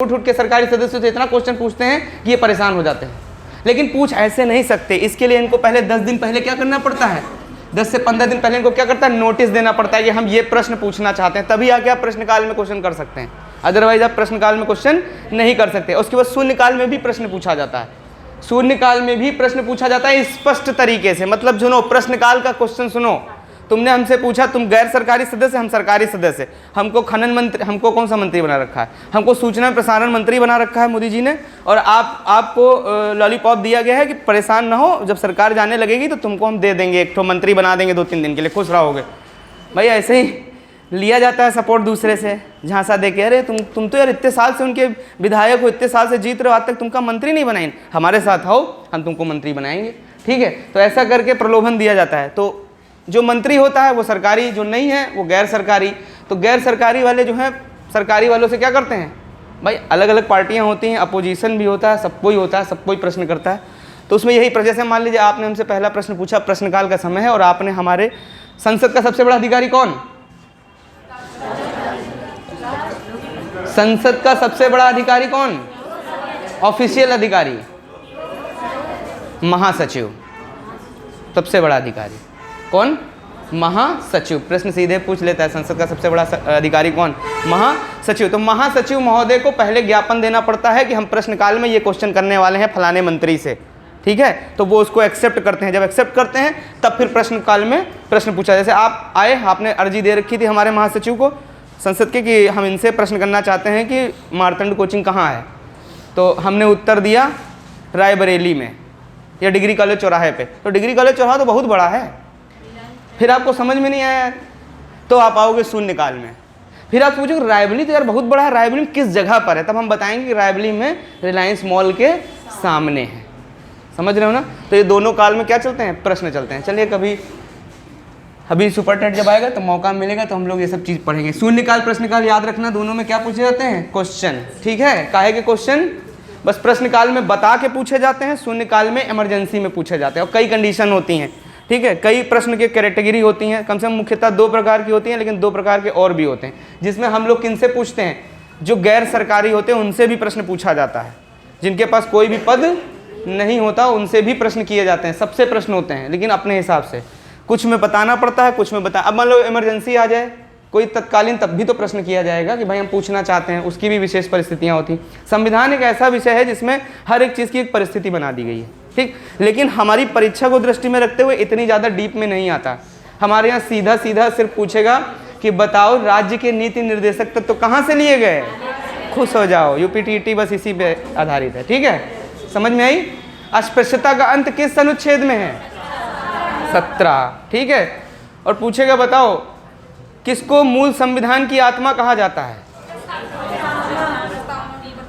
उठ उठ के सरकारी सदस्यों से इतना क्वेश्चन पूछते हैं कि ये परेशान हो जाते हैं। लेकिन पूछ ऐसे नहीं सकते, इसके लिए इनको पहले 10 दिन पहले क्या करना पड़ता है, 10 से 15 दिन पहले इनको क्या करता है, नोटिस देना पड़ता है कि हम ये प्रश्न पूछना चाहते हैं, तभी आके आप प्रश्नकाल में क्वेश्चन कर सकते हैं, अदरवाइज आप प्रश्नकाल में क्वेश्चन नहीं कर सकते। उसके बाद शून्यकाल में भी प्रश्न पूछा जाता है, शून्यकाल में भी प्रश्न पूछा जाता है स्पष्ट तरीके से। मतलब सुनो, प्रश्नकाल का क्वेश्चन सुनो, तुमने हमसे पूछा तुम गैर सरकारी सदस्य, हम सरकारी सदस्य, हमको खनन मंत्री, हमको कौन सा मंत्री बना रखा है, हमको सूचना प्रसारण मंत्री बना रखा है मोदी जी ने, और आपको लॉलीपॉप दिया गया है कि परेशान ना हो, जब सरकार जाने लगेगी तो तुमको हम दे देंगे, एक ठो मंत्री बना देंगे 2-3 दिन के लिए, खुश रहोगे। भाई ऐसे ही लिया जाता है सपोर्ट दूसरे से, झांसा दे के, अरे तुम तो यार इतने साल से उनके विधायक हो, इतने साल से जीत रहे हो, आज तक तुमका मंत्री नहीं बनाए, हमारे साथ आओ हम तुमको मंत्री बनाएंगे। ठीक है, तो ऐसा करके प्रलोभन दिया जाता है। तो जो मंत्री होता है वो सरकारी, जो नहीं है वो गैर सरकारी। तो गैर सरकारी वाले जो हैं सरकारी वालों से क्या करते हैं, भाई अलग अलग पार्टियां होती हैं, अपोजिशन भी होता है, सब कोई होता है, सब कोई प्रश्न करता है। तो उसमें यही जैसे मान लीजिए आपने हमसे पहला प्रश्न पूछा, प्रश्नकाल का समय है, और आपने हमारे संसद का सबसे बड़ा अधिकारी कौन, संसद का सबसे बड़ा अधिकारी कौन, ऑफिशियल अधिकारी महासचिव, सबसे बड़ा अधिकारी कौन, महासचिव। प्रश्न सीधे पूछ लेता है, संसद का सबसे बड़ा अधिकारी कौन, महासचिव। तो महासचिव महोदय को पहले ज्ञापन देना पड़ता है कि हम प्रश्नकाल में ये क्वेश्चन करने वाले हैं फलाने मंत्री से। ठीक है, तो वो उसको एक्सेप्ट करते हैं, जब एक्सेप्ट करते हैं तब फिर प्रश्नकाल में प्रश्न पूछा। जैसे आप आए, आपने अर्जी दे रखी थी हमारे महासचिव को संसद के कि हम इनसे प्रश्न करना चाहते हैं कि मारतंड कोचिंग कहाँ है, तो हमने उत्तर दिया रायबरेली में या डिग्री कॉलेज चौराहे पे। तो डिग्री कॉलेज चौराहा तो बहुत बड़ा है, फिर आपको समझ में नहीं आया तो आप आओगे शून्यकाल में, फिर आप पूछोगे रायबरेली तो यार बहुत बड़ा है, रायबरेली में किस जगह पर है, तब हम बताएंगे कि रायबरेली में रिलायंस मॉल के सामने है। समझ रहे हो ना। तो ये दोनों काल में क्या चलते हैं, प्रश्न चलते हैं। चलिए कभी अभी सुपर टेट जब आएगा तो मौका मिलेगा तो हम लोग ये सब चीज़ पढ़ेंगे। शून्यकाल प्रश्नकाल याद रखना, दोनों में क्या पूछे जाते हैं, क्वेश्चन। ठीक है, काहे के क्वेश्चन, बस प्रश्नकाल में बता के पूछे जाते हैं, शून्यकाल में इमरजेंसी में पूछे जाते हैं, और कई कंडीशन होती हैं। ठीक है, कई प्रश्न की कैटेगरी होती हैं, कम से कम मुख्यतः 2 प्रकार की होती हैं, लेकिन 2 प्रकार के और भी होते हैं, जिसमें हम लोग किनसे पूछते हैं, जो गैर सरकारी होते हैं उनसे भी प्रश्न पूछा जाता है, जिनके पास कोई भी पद नहीं होता उनसे भी प्रश्न किए जाते हैं। सबसे प्रश्न होते हैं लेकिन अपने हिसाब से, कुछ में बताना पड़ता है, कुछ में अब मान लो इमरजेंसी आ जाए कोई तत्कालीन, तब भी तो प्रश्न किया जाएगा कि भाई हम पूछना चाहते हैं, उसकी भी विशेष परिस्थितियाँ होती हैं। संविधान एक ऐसा विषय है जिसमें हर एक चीज़ की एक परिस्थिति बना दी गई है। ठीक, लेकिन हमारी परीक्षा को दृष्टि में रखते हुए इतनी ज़्यादा डीप में नहीं आता। हमारे यहाँ सीधा सीधा सिर्फ पूछेगा कि बताओ राज्य के नीति निर्देशक तत्व कहाँ से लिए गए, खुश हो जाओ, यूपीटीईटी बस इसी पे आधारित है। ठीक है, समझ में आई। अस्पृश्यता का अंत किस अनुच्छेद में है, 17। ठीक है, और पूछेगा बताओ किसको मूल संविधान की आत्मा कहा जाता है।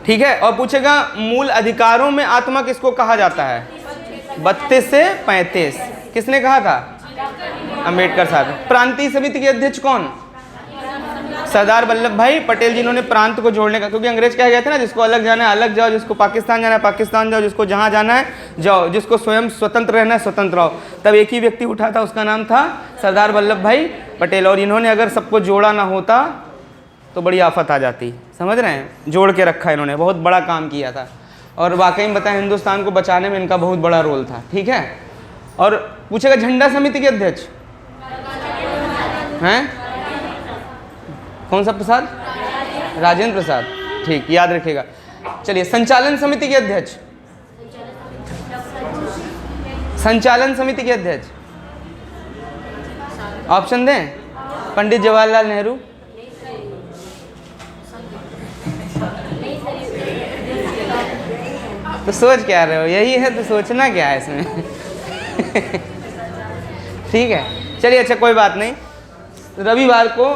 ठीक है, और पूछेगा मूल अधिकारों में आत्मा किसको कहा जाता है, 32 से 35 किसने कहा था, अंबेडकर साहब। प्रांतीय समिति के अध्यक्ष कौन, सरदार वल्लभ भाई पटेल, जिन्होंने प्रांत को जोड़ने का, क्योंकि अंग्रेज कह गए थे ना, जिसको अलग जाना है अलग जाओ, जिसको पाकिस्तान जाना है पाकिस्तान जाओ, जिसको जहाँ जाना है जाओ, जिसको स्वयं स्वतंत्र रहना है स्वतंत्र रहो। तब एक ही व्यक्ति उठा था, उसका नाम था सरदार वल्लभ भाई पटेल, और इन्होंने अगर सबको जोड़ा ना होता तो बड़ी आफत आ जाती। समझ रहे हैं, जोड़ के रखा इन्होंने, बहुत बड़ा काम किया था, और वाकई में बताएं हिंदुस्तान को बचाने में इनका बहुत बड़ा रोल था। ठीक है, और पूछेगा झंडा समिति के अध्यक्ष हैं कौन सा, प्रसाद, राजेंद्र प्रसाद। ठीक, याद रखिएगा। चलिए संचालन समिति के अध्यक्ष, संचालन समिति के अध्यक्ष ऑप्शन दें, पंडित जवाहरलाल नेहरू, तो सोच क्या रहे हो, यही है तो सोचना क्या है इसमें। ठीक है, चलिए अच्छा कोई बात नहीं, रविवार को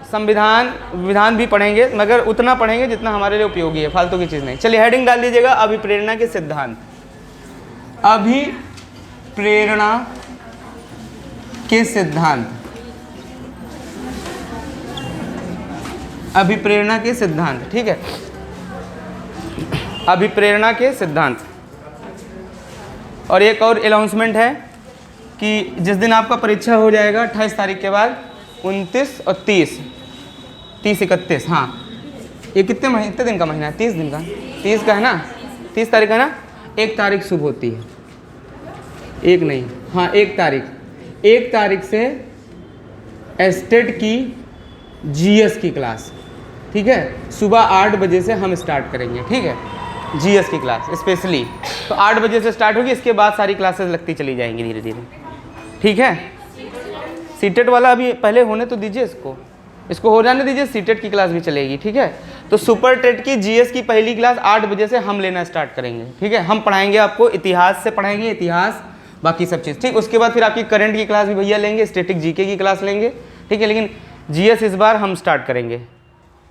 संविधान विधान भी पढ़ेंगे, मगर उतना पढ़ेंगे जितना हमारे लिए उपयोगी है, फालतू की चीज़ नहीं। चलिए हेडिंग डाल दीजिएगा, अभिप्रेरणा के सिद्धांत। अभिप्रेरणा के सिद्धांत, अभिप्रेरणा के सिद्धांत। ठीक है, अभिप्रेरणा के सिद्धांत। और एक और अनाउंसमेंट है कि जिस दिन आपका परीक्षा हो जाएगा 28 तारीख के बाद, 29 और 30, 31, हाँ ये कितने दिन का महीना है? 30 दिन का, 30 का है ना, 30 तारीख है ना। 1 तारीख शुभ होती है, 1 नहीं, हाँ 1 तारीख, 1 तारीख से एस्टेट की जीएस की क्लास, ठीक है, सुबह 8 बजे से हम स्टार्ट करेंगे, ठीक है, जीएस की क्लास स्पेशली। तो 8 बजे से स्टार्ट होगी, इसके बाद सारी क्लासेस लगती चली जाएंगी धीरे धीरे, ठीक है। सीटेट वाला अभी पहले होने तो दीजिए, इसको हो जाने दीजिए, सीटेट की क्लास भी चलेगी, ठीक है। तो सुपर टेट की जीएस की पहली क्लास 8 बजे से हम लेना स्टार्ट करेंगे, ठीक है। हम पढ़ाएंगे आपको, इतिहास से पढ़ाएंगे, इतिहास बाकी सब चीज़, ठीक। उसके बाद फिर आपकी करंट की क्लास भी भैया लेंगे, स्टैटिक जीके की क्लास लेंगे, ठीक है। लेकिन जीएस इस बार हम स्टार्ट करेंगे,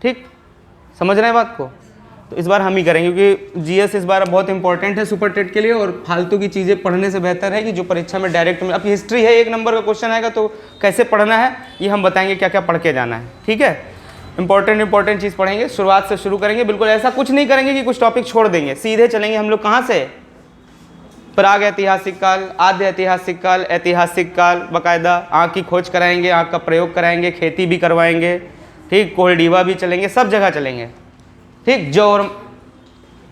ठीक, समझ रहे हैं बात को। तो इस बार हम ही करेंगे क्योंकि जीएस इस बार बहुत इंपॉर्टेंट है सुपर टेट के लिए, और फालतू की चीज़ें पढ़ने से बेहतर है कि जो परीक्षा में डायरेक्ट में, अब हिस्ट्री है 1 नंबर का क्वेश्चन आएगा तो कैसे पढ़ना है ये हम बताएंगे, क्या क्या पढ़ के जाना है, ठीक है। इंपॉर्टेंट चीज़ पढ़ेंगे, शुरुआत से शुरू करेंगे, बिल्कुल ऐसा कुछ नहीं करेंगे कि कुछ टॉपिक छोड़ देंगे, सीधे चलेंगे हम लोग कहाँ से, प्राग ऐतिहासिक काल, आद्य ऐतिहासिक काल, ऐतिहासिक काल, बाकायदा आँख की खोज कराएंगे, आँख का प्रयोग कराएंगे, खेती भी करवाएंगे, ठीक, कोल्डीवा भी चलेंगे, सब जगह चलेंगे, ठीक। जौ और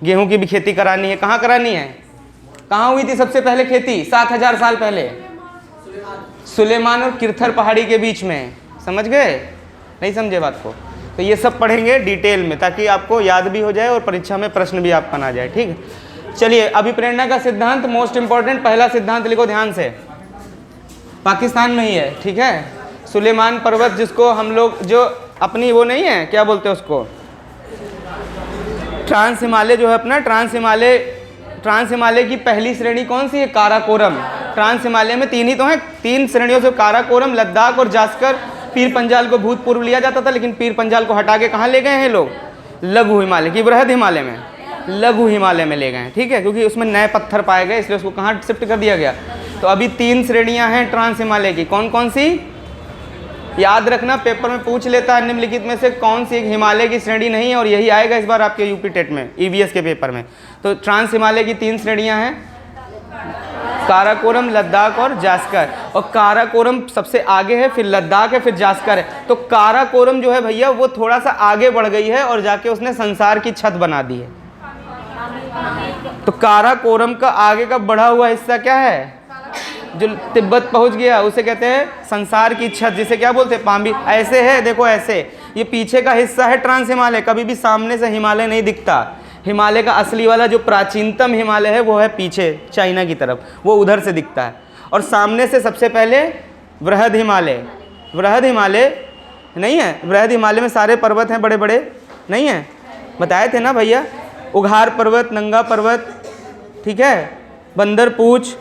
गेहूं की भी खेती करानी है, कहाँ करानी है, कहाँ हुई थी सबसे पहले खेती, 7000 साल पहले, सुलेमान और किरथर पहाड़ी के बीच में, समझ गए, नहीं समझे बात को। तो ये सब पढ़ेंगे डिटेल में ताकि आपको याद भी हो जाए और परीक्षा में प्रश्न भी आपका ना जाए, ठीक है। चलिए, अभिप्रेरणा का सिद्धांत मोस्ट इंपॉर्टेंट, पहला सिद्धांत लिखो ध्यान से, पाकिस्तान में ही है, ठीक है। सुलेमान पर्वत, जिसको हम लोग जो अपनी वो नहीं है, क्या बोलते हैं उसको, ट्रांस हिमालय जो है अपना, ट्रांस हिमालय की पहली श्रेणी कौन सी है, काराकोरम। ट्रांस हिमालय में 3 ही तो हैं, 3 श्रेणियों से, काराकोरम, लद्दाख और जास्कर। पीर पंजाल को भूतपूर्व लिया जाता था, लेकिन पीर पंजाल को हटा के कहाँ ले गए हैं लोग, लघु हिमालय की, बृहद हिमालय में, लघु हिमालय में ले गए हैं, ठीक है, क्योंकि उसमें नए पत्थर पाए गए, इसलिए उसको कहाँ शिफ्ट कर दिया गया। तो अभी 3 श्रेणियां हैं ट्रांस हिमालय की, कौन कौन सी, याद रखना, पेपर में पूछ लेता है निम्नलिखित में से कौन सी एक हिमालय की श्रेणी नहीं है, और यही आएगा इस बार आपके यूपी टेट में, ईवीएस के पेपर में। तो ट्रांस हिमालय की 3 श्रेणियां हैं, काराकोरम, लद्दाख और जास्कर, और काराकोरम सबसे आगे है, फिर लद्दाख है, फिर जास्कर है। तो काराकोरम जो है भैया वो थोड़ा सा आगे बढ़ गई है और जाके उसने संसार की छत बना दी है। तो काराकोरम का आगे का बढ़ा हुआ हिस्सा क्या है, जो तिब्बत पहुंच गया, उसे कहते हैं संसार की छत, जिसे क्या बोलते हैं, पाम्बी। ऐसे है, देखो ऐसे, ये पीछे का हिस्सा है ट्रांस हिमालय, कभी भी सामने से हिमालय नहीं दिखता। हिमालय का असली वाला जो प्राचीनतम हिमालय है वो है पीछे चाइना की तरफ, वो उधर से दिखता है। और सामने से सबसे पहले बृहद हिमालय, बृहद हिमालय नहीं है, बृहद हिमालय में सारे पर्वत हैं बड़े बड़े, नहीं है, बताए थे ना भैया, उघार पर्वत, नंगा पर्वत, ठीक है, बंदरपूछ,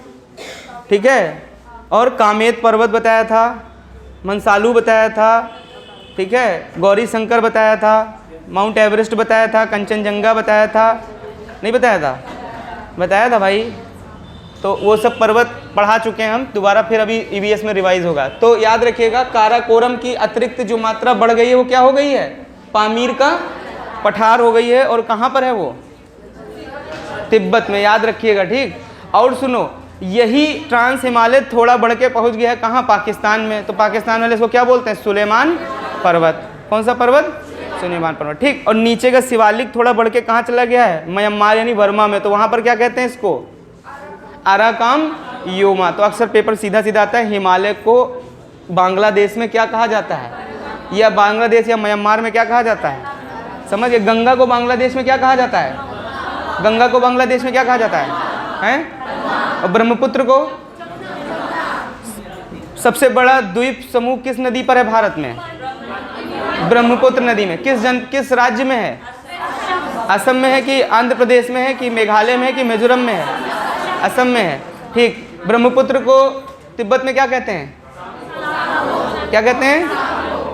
ठीक है, और कामेत पर्वत बताया था, मनसालू बताया था, ठीक है, गौरी शंकर बताया था, माउंट एवरेस्ट बताया था, कंचनजंगा बताया था, नहीं बताया था, बताया था भाई। तो वो सब पर्वत पढ़ा चुके हैं हम, दोबारा फिर अभी ईवीएस में रिवाइज होगा। तो याद रखिएगा, काराकोरम की अतिरिक्त जो मात्रा बढ़ गई है वो क्या हो गई है, पामीर का पठार हो गई है, और कहाँ पर है वो, तिब्बत में, याद रखिएगा, ठीक। और सुनो, यही ट्रांस हिमालय थोड़ा बढ़ के पहुंच गया है कहाँ, पाकिस्तान में। तो पाकिस्तान वाले इसको क्या बोलते हैं, सुलेमान पर्वत। कौन सा पर्वत, सुलेमान पर्वत, ठीक। और नीचे का शिवालिक थोड़ा बढ़ के कहाँ चला गया है, म्यांमार यानी वर्मा में, तो वहाँ पर क्या कहते हैं इसको, अराकाम योमा। तो अक्सर पेपर सीधा सीधा आता है, हिमालय को बांग्लादेश में क्या कहा जाता है, या बांग्लादेश या म्यांमार में क्या कहा जाता है, समझिए। गंगा को बांग्लादेश में क्या कहा जाता है, गंगा को बांग्लादेश में क्या कहा जाता है? और ब्रह्मपुत्र को, सबसे बड़ा द्वीप समूह किस नदी पर है भारत में, ब्रह्मपुत्र नदी में। किस राज्य में है, असम में है कि आंध्र प्रदेश में है कि मेघालय में है कि मिजोरम में है, असम में है, ठीक। ब्रह्मपुत्र को तिब्बत में क्या कहते हैं, क्या कहते हैं,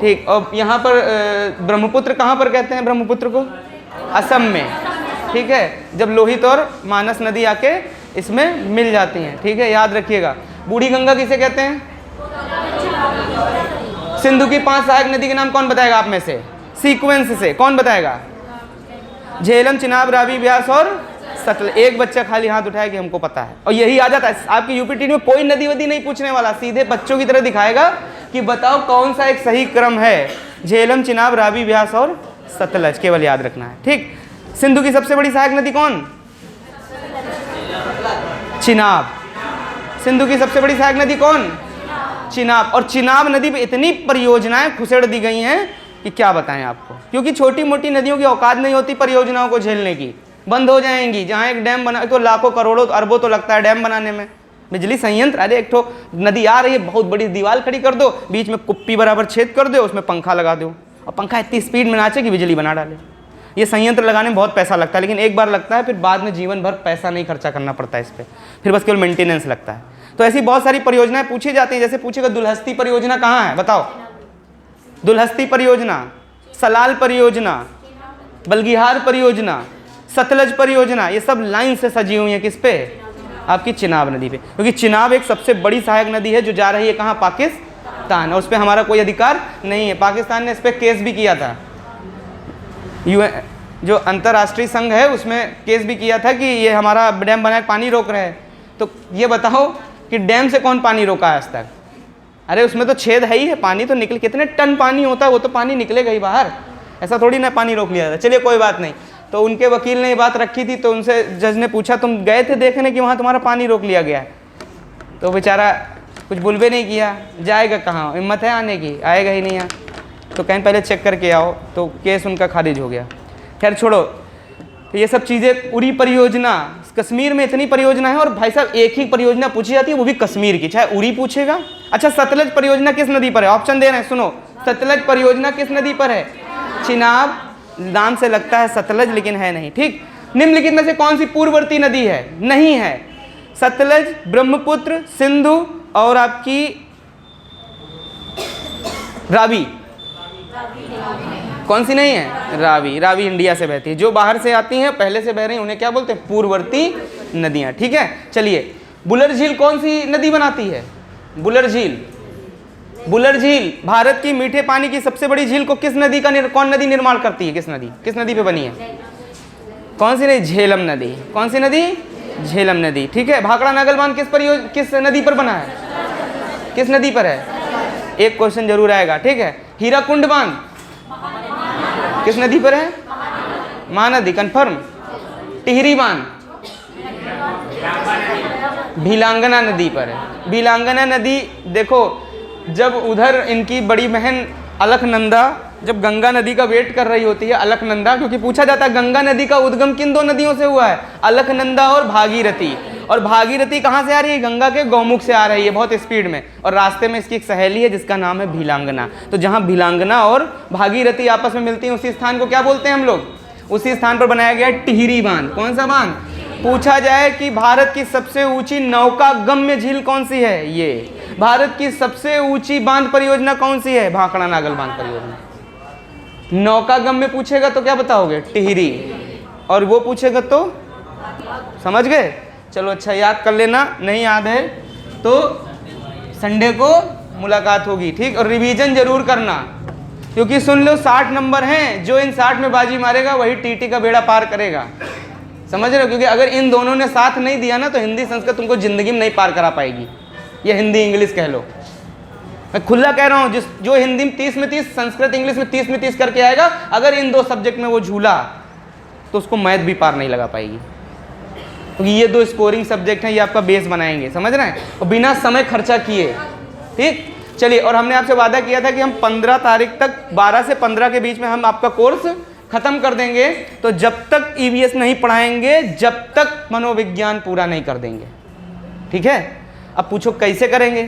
ठीक। और यहाँ पर ब्रह्मपुत्र कहाँ पर कहते हैं, ब्रह्मपुत्र को असम में, ठीक है, जब लोहित और मानस नदी आके इसमें मिल जाती हैं, ठीक है, याद रखिएगा। बूढ़ी गंगा किसे कहते हैं, सिंधु की 5 सहायक नदी के नाम कौन बताएगा आप में से, सीक्वेंस से कौन बताएगा, झेलम, चिनाब, रावी, ब्यास और सतलज। एक बच्चा खाली हाथ उठाया कि हमको पता है, और यही आ जाता है आपकी यूपी टी में। कोई नदी वदी नहीं पूछने वाला, सीधे बच्चों की तरह दिखाएगा कि बताओ कौन सा एक सही क्रम है, झेलम, चिनाब, रावी, ब्यास और सतलज, केवल याद रखना है, ठीक। सिंधु की सबसे बड़ी सहायक नदी कौन? चिनाब। सिंधु की सबसे बड़ी सहायक नदी कौन? चिनाब। और चिनाब नदी पे इतनी परियोजनाएं खुसेड़ दी गई हैं कि क्या बताएं आपको, क्योंकि छोटी मोटी नदियों की औकात नहीं होती परियोजनाओं को झेलने की, बंद हो जाएंगी। जहाँ एक डैम बना तो लाखों करोड़ों अरबों तो लगता है डैम बनाने में, बिजली संयंत्र, अरे एक ठो नदी आ रही है, बहुत बड़ी दीवार खड़ी कर दो, बीच में कुप्पी बराबर छेद कर दो, उसमें पंखा लगा दो, और पंखा इतनी स्पीड में नाचे कि बिजली बना डाले। ये संयंत्र लगाने में बहुत पैसा लगता है, लेकिन एक बार लगता है, फिर बाद में जीवन भर पैसा नहीं खर्चा करना पड़ता है इस पर, फिर बस केवल मेंटेनेंस लगता है। तो ऐसी बहुत सारी परियोजनाएं पूछी जाती हैं। जैसे पूछेगा दुलहस्ती परियोजना कहाँ है, बताओ। दुलहस्ती परियोजना, सलाल परियोजना, बल्गिहार परियोजना, सतलज परियोजना, ये सब लाइन से सजी हुई है किस पे? आपकी चिनाब नदी पे, क्योंकि चिनाब एक सबसे बड़ी सहायक नदी है जो जा रही है कहाँ? पाकिस्तान। और उस पर हमारा कोई अधिकार नहीं है। पाकिस्तान ने इस पर केस भी किया था, UN जो अंतर्राष्ट्रीय संघ है उसमें केस भी किया था कि ये हमारा डैम बना के पानी रोक रहे हैं। तो ये बताओ कि डैम से कौन पानी रोका है आज तक? अरे उसमें तो छेद है ही है, पानी तो निकल, कितने टन पानी होता है, वो तो पानी निकलेगा ही बाहर, ऐसा थोड़ी ना पानी रोक लिया था। चलिए कोई बात नहीं। तो उनके वकील ने ये बात रखी थी, तो उनसे जज ने पूछा तुम गए थे देखने कि वहाँ तुम्हारा पानी रोक लिया गया है? तो बेचारा कुछ बुलबे नहीं किया, जाएगा कहाँ, हिम्मत है आने की, आएगा ही नहीं यहाँ। तो कहीं पहले चेक करके आओ, तो केस उनका खारिज हो गया। खैर छोड़ो, तो ये सब चीज़ें, उरी परियोजना, कश्मीर में इतनी परियोजना है, और भाई साहब एक ही परियोजना पूछी जाती है वो भी कश्मीर की, चाहे उरी पूछेगा। अच्छा, सतलज परियोजना किस नदी पर है? ऑप्शन दे रहे हैं, सुनो। सतलज परियोजना किस नदी पर है? चिनाब। नाम से लगता है सतलज, लेकिन है नहीं, ठीक। निम्नलिखित में से कौन सी पूर्ववर्ती नदी है? नहीं है। सतलज, ब्रह्मपुत्र, सिंधु और आपकी रावी। कौन सी नहीं है? रावी। रावी इंडिया से बहती है। जो बाहर से आती हैं, पहले से बह रही हैं, उन्हें क्या बोलते हैं? पूर्ववर्ती नदियां, ठीक है। चलिए, बुलर झील कौन सी नदी बनाती है? बुलर झील। बुलर झील भारत की मीठे पानी की सबसे बड़ी झील को किस नदी का कौन नदी निर्माण करती है? किस नदी पे बनी है? कौन सी नदी? झेलम नदी। कौन सी नदी? झेलम नदी, ठीक है। भाखड़ा नागल बांध किस नदी पर बना है? किस नदी पर है? एक क्वेश्चन जरूर आएगा, ठीक है। हीराकुंड बांध किस नदी पर है? महानदी, कंफर्म। टिहरी बांध भीलांगना नदी पर है। भीलांगना नदी, देखो जब उधर इनकी बड़ी बहन अलकनंदा जब गंगा नदी का वेट कर रही होती है, अलकनंदा, क्योंकि पूछा जाता है गंगा नदी का उद्गम किन दो नदियों से हुआ है? अलकनंदा और भागीरथी। और भागीरथी कहाँ से आ रही है? गंगा के गौमुख से आ रही है बहुत स्पीड में, और रास्ते में इसकी एक सहेली है जिसका नाम है भीलांगना। तो जहाँ भीलांगना और भागीरथी आपस में मिलती हैं, उसी स्थान को क्या बोलते हैं हम लोग? उसी स्थान पर बनाया गया है टिहरी बांध। कौन सा बांध? पूछा जाए कि भारत की सबसे ऊंची नौका गम्य झील कौन सी है? ये। भारत की सबसे ऊंची बांध परियोजना कौन सी है? भाखड़ा नागल बांध परियोजना। नौका गम्य पूछेगा तो क्या बताओगे? टिहरी। और वो पूछेगा तो समझ गए? चलो अच्छा, याद कर लेना, नहीं याद है तो संडे को मुलाकात होगी, ठीक। और रिवीजन जरूर करना, क्योंकि सुन लो 60 नंबर हैं, जो इन 60 में बाजी मारेगा वही टीटी का बेड़ा पार करेगा, समझ रहे हो? क्योंकि अगर इन दोनों ने साथ नहीं दिया ना, तो हिंदी संस्कृत तुमको जिंदगी में नहीं पार करा पाएगी। ये हिंदी इंग्लिश कह लो, मैं खुला कह रहा हूँ। जो हिंदी में 30 में 30, संस्कृत इंग्लिश में 30 में 30 करके आएगा, अगर इन दो सब्जेक्ट में वो झूला तो उसको मैथ भी पार नहीं लगा पाएगी, क्योंकि ये दो स्कोरिंग सब्जेक्ट हैं, ये आपका बेस बनाएंगे, समझ रहे हैं? और बिना समय खर्चा किए, ठीक। चलिए, और हमने आपसे वादा किया था कि हम 15 तारीख तक, 12 से 15 के बीच में हम आपका कोर्स खत्म कर देंगे। तो जब तक ईवीएस नहीं पढ़ाएंगे, जब तक मनोविज्ञान पूरा नहीं कर देंगे, ठीक है। अब पूछो कैसे करेंगे?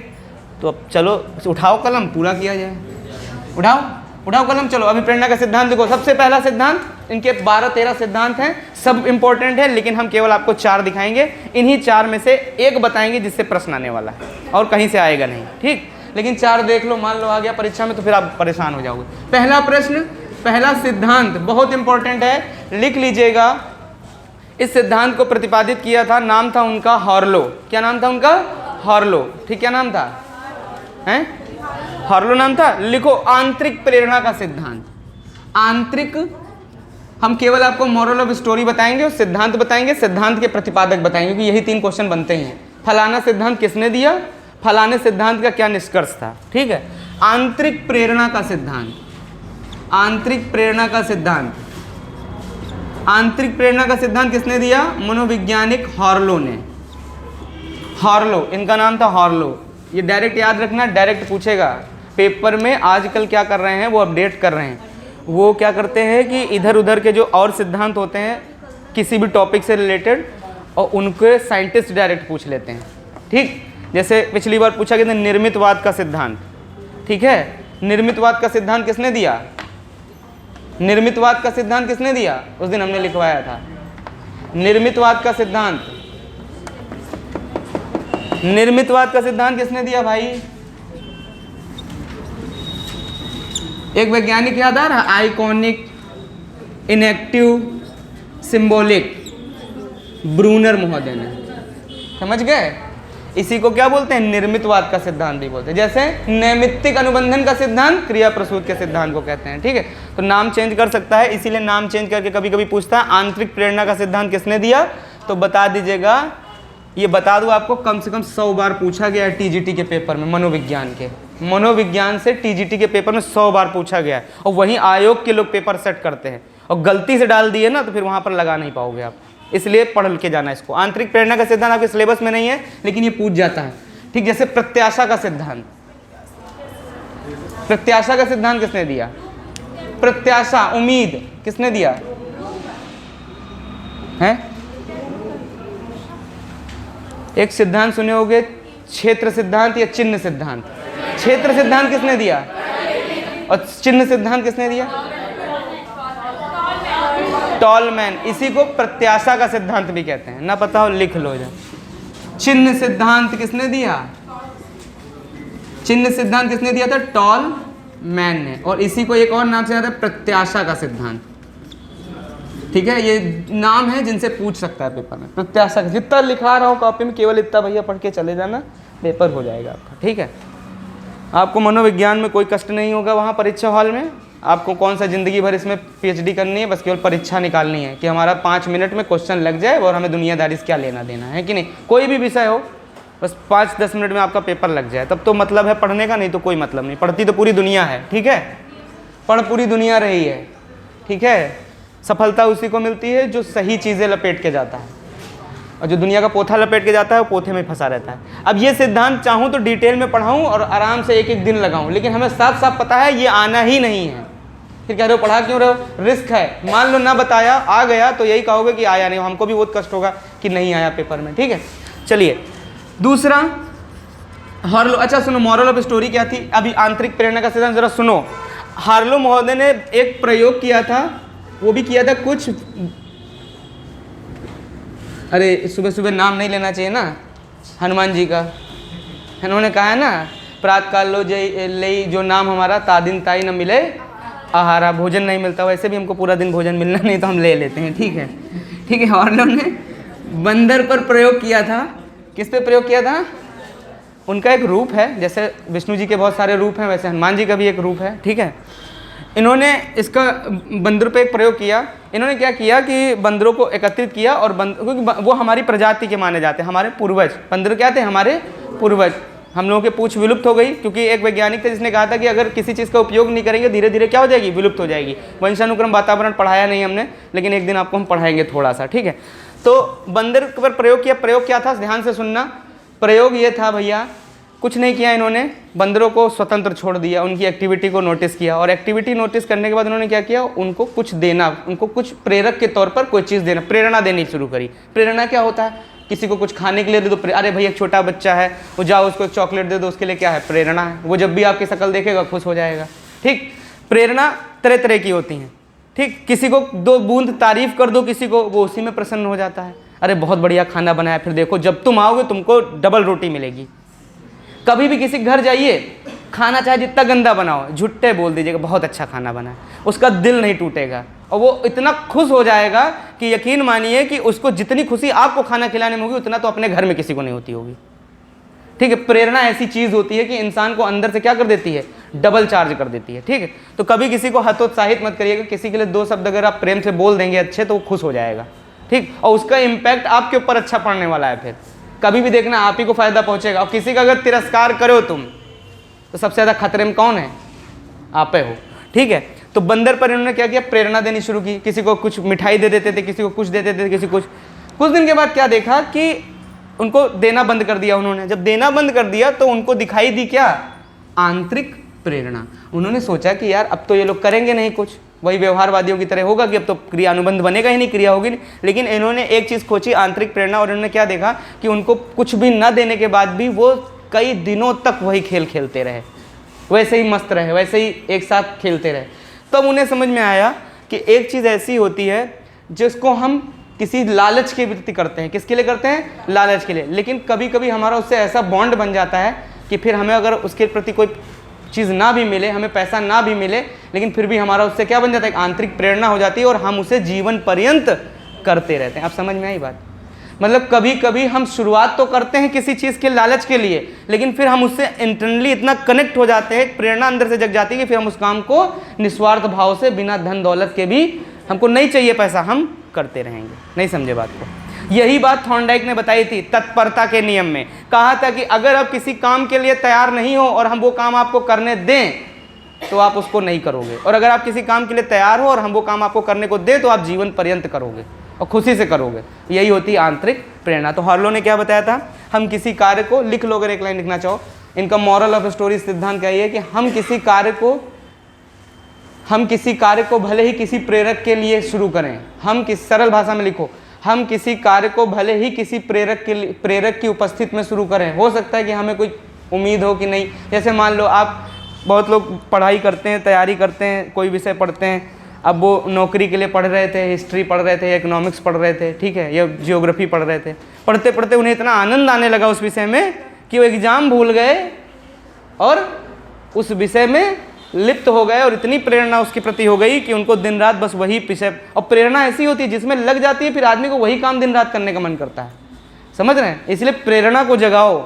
तो अब चलो उठाओ कलम, पूरा किया जाए। उठाओ कलम, चलो। अभिप्रेरणा का सिद्धांत देखो। सबसे पहला सिद्धांत, इनके 12-13 सिद्धांत हैं, सब इंपॉर्टेंट है, लेकिन हम केवल आपको 4 दिखाएंगे। इन्हीं 4 में से एक बताएंगे जिससे प्रश्न आने वाला है, और कहीं से आएगा नहीं, ठीक। लेकिन 4 देख लो, मान लो आ गया परीक्षा में तो फिर आप परेशान हो जाओगे। पहला प्रश्न, पहला सिद्धांत बहुत इंपॉर्टेंट है, लिख लीजिएगा। इस सिद्धांत को प्रतिपादित किया था, नाम था उनका हॉर्लो। क्या नाम था उनका? हॉर्लो, ठीक। क्या नाम था? हैं? हॉर्लो नाम था। लिखो, आंतरिक प्रेरणा का सिद्धांत। आंतरिक, हम केवल आपको मोरल ऑफ स्टोरी बताएंगे और सिद्धांत बताएंगे, सिद्धांत के प्रतिपादक बताएंगे, क्योंकि यही 3 क्वेश्चन बनते हैं। फलाना सिद्धांत किसने दिया, फलाने सिद्धांत का क्या निष्कर्ष था, ठीक है। आंतरिक प्रेरणा का सिद्धांत, आंतरिक प्रेरणा का सिद्धांत। आंतरिक प्रेरणा का सिद्धांत किसने दिया? मनोवैज्ञानिक हार्लो ने। हार्लो, इनका नाम था हार्लो। ये डायरेक्ट याद रखना, डायरेक्ट पूछेगा पेपर में। आजकल क्या कर रहे हैं, वो अपडेट कर रहे हैं। वो क्या करते हैं कि इधर उधर के जो और सिद्धांत होते हैं किसी भी टॉपिक से रिलेटेड, और उनके साइंटिस्ट डायरेक्ट पूछ लेते हैं। ठीक, जैसे पिछली बार पूछा गया था निर्मितवाद का सिद्धांत। ठीक है, निर्मितवाद का सिद्धांत किसने दिया? निर्मितवाद का सिद्धांत किसने दिया? उस दिन हमने लिखवाया था। निर्मितवाद का सिद्धांत, निर्मितवाद का सिद्धांत किसने दिया भाई? एक वैज्ञानिक याद आ रहा? आइकॉनिक, इनएक्टिव, सिंबॉलिक, ब्रूनर महोदय ने। समझ गए? इसी को क्या बोलते हैं? निर्मितवाद का सिद्धांत भी बोलते हैं। जैसे नैमित्तिक अनुबंधन का सिद्धांत क्रिया प्रसूत के सिद्धांत को कहते हैं। ठीक है, तो नाम चेंज कर सकता है, इसीलिए नाम चेंज करके कभी कभी पूछता है आंतरिक प्रेरणा का सिद्धांत किसने दिया, तो बता दीजिएगा। ये बता दूं आपको, कम से कम 100 बार पूछा गया है टीजीटी के पेपर में। मनोविज्ञान के, मनोविज्ञान से टीजीटी के पेपर में 100 बार पूछा गया है, और वहीं आयोग के लोग पेपर सेट करते हैं, और गलती से डाल दिए ना तो फिर वहां पर लगा नहीं पाओगे आप। इसलिए पढ़ के जाना इसको। आंतरिक प्रेरणा का सिद्धांत आपके सिलेबस में नहीं है, लेकिन ये पूछ जाता है। ठीक, जैसे प्रत्याशा का सिद्धांत। प्रत्याशा का सिद्धांत किसने दिया? प्रत्याशा, उम्मीद, किसने दिया है? एक सिद्धांत सुने होंगे, क्षेत्र सिद्धांत या चिन्ह सिद्धांत। क्षेत्र सिद्धांत किसने दिया और चिन्ह सिद्धांत किसने दिया? टॉलमैन। इसी को प्रत्याशा का सिद्धांत भी कहते हैं, ना पता हो लिख लो इधर। चिन्ह सिद्धांत किसने दिया? चिन्ह सिद्धांत किसने दिया था? टॉलमैन ने। और इसी को एक और नाम से आता है प्रत्याशा का सिद्धांत। ठीक है, ये नाम है जिनसे पूछ सकता है पेपर में। प्रत्याशा, जितना लिखा रहा हूँ कॉपी में केवल इतना भैया पढ़ के चले जाना, पेपर हो जाएगा आपका। ठीक है, आपको मनोविज्ञान में कोई कष्ट नहीं होगा। वहाँ परीक्षा हॉल में आपको कौन सा ज़िंदगी भर इसमें पीएचडी करनी है, बस केवल परीक्षा निकालनी है कि हमारा 5 मिनट में क्वेश्चन लग जाए और हमें दुनियादारी से क्या लेना देना है कि नहीं। कोई भी विषय हो, बस 5-10 मिनट में आपका पेपर लग जाए, तब तो मतलब है पढ़ने का, नहीं तो कोई मतलब नहीं। पढ़ती तो पूरी दुनिया है। ठीक है, पढ़ पूरी दुनिया रही है। ठीक है, सफलता उसी को मिलती है जो सही चीज़ें लपेट के जाता है, और जो दुनिया का पोथा लपेट के जाता है वो पोथे में फंसा रहता है। अब ये सिद्धांत चाहूँ तो डिटेल में पढ़ाऊँ और आराम से एक एक दिन लगाऊँ, लेकिन हमें साफ साफ पता है ये आना ही नहीं है। फिर कह रहे हो पढ़ा क्यों रहे हो? रिस्क है। मान लो ना बताया, आ गया तो यही कहोगे कि आया नहीं। हमको भी बहुत कष्ट होगा कि नहीं आया पेपर में। ठीक है, चलिए दूसरा हार्लो। अच्छा सुनो, मॉरल ऑफ स्टोरी क्या थी? अभी आंतरिक प्रेरणा का सिद्धांत जरा सुनो। हार्लो महोदय ने एक प्रयोग किया था, वो भी किया था कुछ, अरे सुबह सुबह नाम नहीं लेना चाहिए ना, हनुमान जी का। इन्होंने कहा है ना, प्रात काल लो जय ले, जो नाम हमारा तादिन ताई न मिले आहारा। भोजन नहीं मिलता, वैसे भी हमको पूरा दिन भोजन मिलना नहीं तो हम ले लेते हैं। ठीक है, ठीक है। हार्लो ने बंदर पर प्रयोग किया था। किस पे प्रयोग किया था? उनका एक रूप है, जैसे विष्णु जी के बहुत सारे रूप हैं, वैसे हनुमान जी का भी एक रूप है। ठीक है, इन्होंने इसका बंदर पे एक प्रयोग किया। इन्होंने क्या किया कि बंदरों को एकत्रित किया, और क्योंकि वो हमारी प्रजाति के माने जाते हैं, हमारे पूर्वज। बंदर क्या थे? हमारे पूर्वज। हम लोगों के पूंछ विलुप्त हो गई, क्योंकि एक वैज्ञानिक थे जिसने कहा था कि अगर किसी चीज़ का उपयोग नहीं करेंगे धीरे धीरे क्या हो जाएगी? विलुप्त हो जाएगी। वंशानुक्रम वातावरण पढ़ाया नहीं हमने, लेकिन एक दिन आपको हम पढ़ाएंगे थोड़ा सा। ठीक है, तो बंदर पर प्रयोग किया। प्रयोग क्या था? ध्यान से सुनना। प्रयोग ये था भैया, कुछ नहीं किया इन्होंने, बंदरों को स्वतंत्र छोड़ दिया, उनकी एक्टिविटी को नोटिस किया, और एक्टिविटी नोटिस करने के बाद उन्होंने क्या किया? उनको कुछ देना, उनको कुछ प्रेरक के तौर पर कोई चीज़ देना, प्रेरणा देनी शुरू करी। प्रेरणा क्या होता है? किसी को कुछ खाने के लिए दे दो, अरे भाई एक छोटा बच्चा है, वो जाओ उसको एक चॉकलेट दे दो, उसके लिए क्या है? प्रेरणा है। वो जब भी आपकी शक्ल देखेगा खुश हो जाएगा। ठीक, प्रेरणा तरह तरह की होती हैं। ठीक, किसी को 2 बूंद तारीफ कर दो किसी को, वो उसी में प्रसन्न हो जाता है। अरे बहुत बढ़िया खाना बनाया, फिर देखो जब तुम आओगे तुमको डबल रोटी मिलेगी। कभी भी किसी घर जाइए, खाना चाहे जितना गंदा बनाओ, झुट्टे बोल दीजिएगा बहुत अच्छा खाना बना है, उसका दिल नहीं टूटेगा, और वो इतना खुश हो जाएगा कि यकीन मानिए कि उसको जितनी खुशी आपको खाना खिलाने में होगी उतना तो अपने घर में किसी को नहीं होती होगी। ठीक है, प्रेरणा ऐसी चीज़ होती है कि इंसान को अंदर से क्या कर देती है? डबल चार्ज कर देती है। ठीक है, तो कभी किसी को हतोत्साहित मत करिएगा। किसी के लिए 2 शब्द अगर आप प्रेम से बोल देंगे अच्छे, तो वो खुश हो जाएगा। ठीक, और उसका इम्पैक्ट आपके ऊपर अच्छा पड़ने वाला है। फिर कभी भी देखना आप ही को फायदा पहुंचेगा। और किसी का अगर तिरस्कार करो तुम, तो सबसे ज़्यादा खतरे में कौन है? आप हो। ठीक है, तो बंदर पर इन्होंने क्या किया, प्रेरणा देनी शुरू की। किसी को कुछ मिठाई दे देते थे, किसी को कुछ दे देते थे, किसी कुछ दिन के बाद क्या देखा कि उनको देना बंद कर दिया उन्होंने। जब देना बंद कर दिया तो उनको दिखाई दी क्या, आंतरिक प्रेरणा। उन्होंने सोचा कि यार अब तो ये लोग करेंगे नहीं कुछ, वही व्यवहारवादियों की तरह होगा कि अब तो क्रिया अनुबंध बनेगा ही नहीं, क्रिया होगी नहीं। लेकिन इन्होंने एक चीज़ खोजी, आंतरिक प्रेरणा, और इन्होंने क्या देखा कि उनको कुछ भी न देने के बाद भी वो कई दिनों तक वही खेल खेलते रहे, वैसे ही मस्त रहे, वैसे ही एक साथ खेलते रहे। तब उन्हें समझ में आया कि एक चीज़ ऐसी होती है जिसको हम किसी लालच के प्रति करते हैं। किसके लिए करते हैं, लालच के लिए। लेकिन कभी कभी हमारा उससे ऐसा बॉन्ड बन जाता है कि फिर हमें अगर उसके प्रति कोई चीज़ ना भी मिले, हमें पैसा ना भी मिले, लेकिन फिर भी हमारा उससे क्या बन जाता है, एक आंतरिक प्रेरणा हो जाती है और हम उसे जीवन पर्यंत करते रहते हैं। आप समझ में आई बात? मतलब कभी कभी हम शुरुआत तो करते हैं किसी चीज़ के लालच के लिए, लेकिन फिर हम उससे इंटरनली इतना कनेक्ट हो जाते हैं, प्रेरणा अंदर से जग जाती है कि फिर हम उस काम को निस्वार्थ भाव से, बिना धन दौलत के भी, हमको नहीं चाहिए पैसा, हम करते रहेंगे। नहीं समझे बात को? यही बात थॉर्नडाइक ने बताई थी तत्परता के नियम में। कहा था कि अगर आप किसी काम के लिए तैयार नहीं हो और हम वो काम आपको करने दें तो आप उसको नहीं करोगे, और अगर आप किसी काम के लिए तैयार हो और हम वो काम आपको करने को दें तो आप जीवन पर्यंत करोगे और खुशी से करोगे। यही होती है आंतरिक प्रेरणा। तो हार्लो ने क्या बताया था, हम किसी कार्य को, लिख लो अगर एक लाइन लिखना चाहो, इनका मॉरल ऑफ स्टोरी सिद्धांत क्या है कि हम किसी कार्य को भले ही किसी प्रेरक के लिए शुरू करें, हम किस, सरल भाषा में लिखो, हम किसी कार्य को भले ही किसी प्रेरक की उपस्थिति में शुरू करें। हो सकता है कि हमें कोई उम्मीद हो कि नहीं, जैसे मान लो आप, बहुत लोग पढ़ाई करते हैं, तैयारी करते हैं, कोई विषय पढ़ते हैं, अब वो नौकरी के लिए पढ़ रहे थे, हिस्ट्री पढ़ रहे थे, इकोनॉमिक्स पढ़ रहे थे, ठीक है, या जियोग्राफी पढ़ रहे थे, पढ़ते पढ़ते उन्हें इतना आनंद आने लगा उस विषय में कि वो एग्ज़ाम भूल गए और उस विषय में लिप्त हो गए, और इतनी प्रेरणा उसके प्रति हो गई कि उनको दिन रात बस वही विषय, और प्रेरणा ऐसी होती है जिसमें लग जाती है फिर आदमी को वही काम दिन रात करने का मन करता है। समझ रहे हैं? इसलिए प्रेरणा को जगाओ।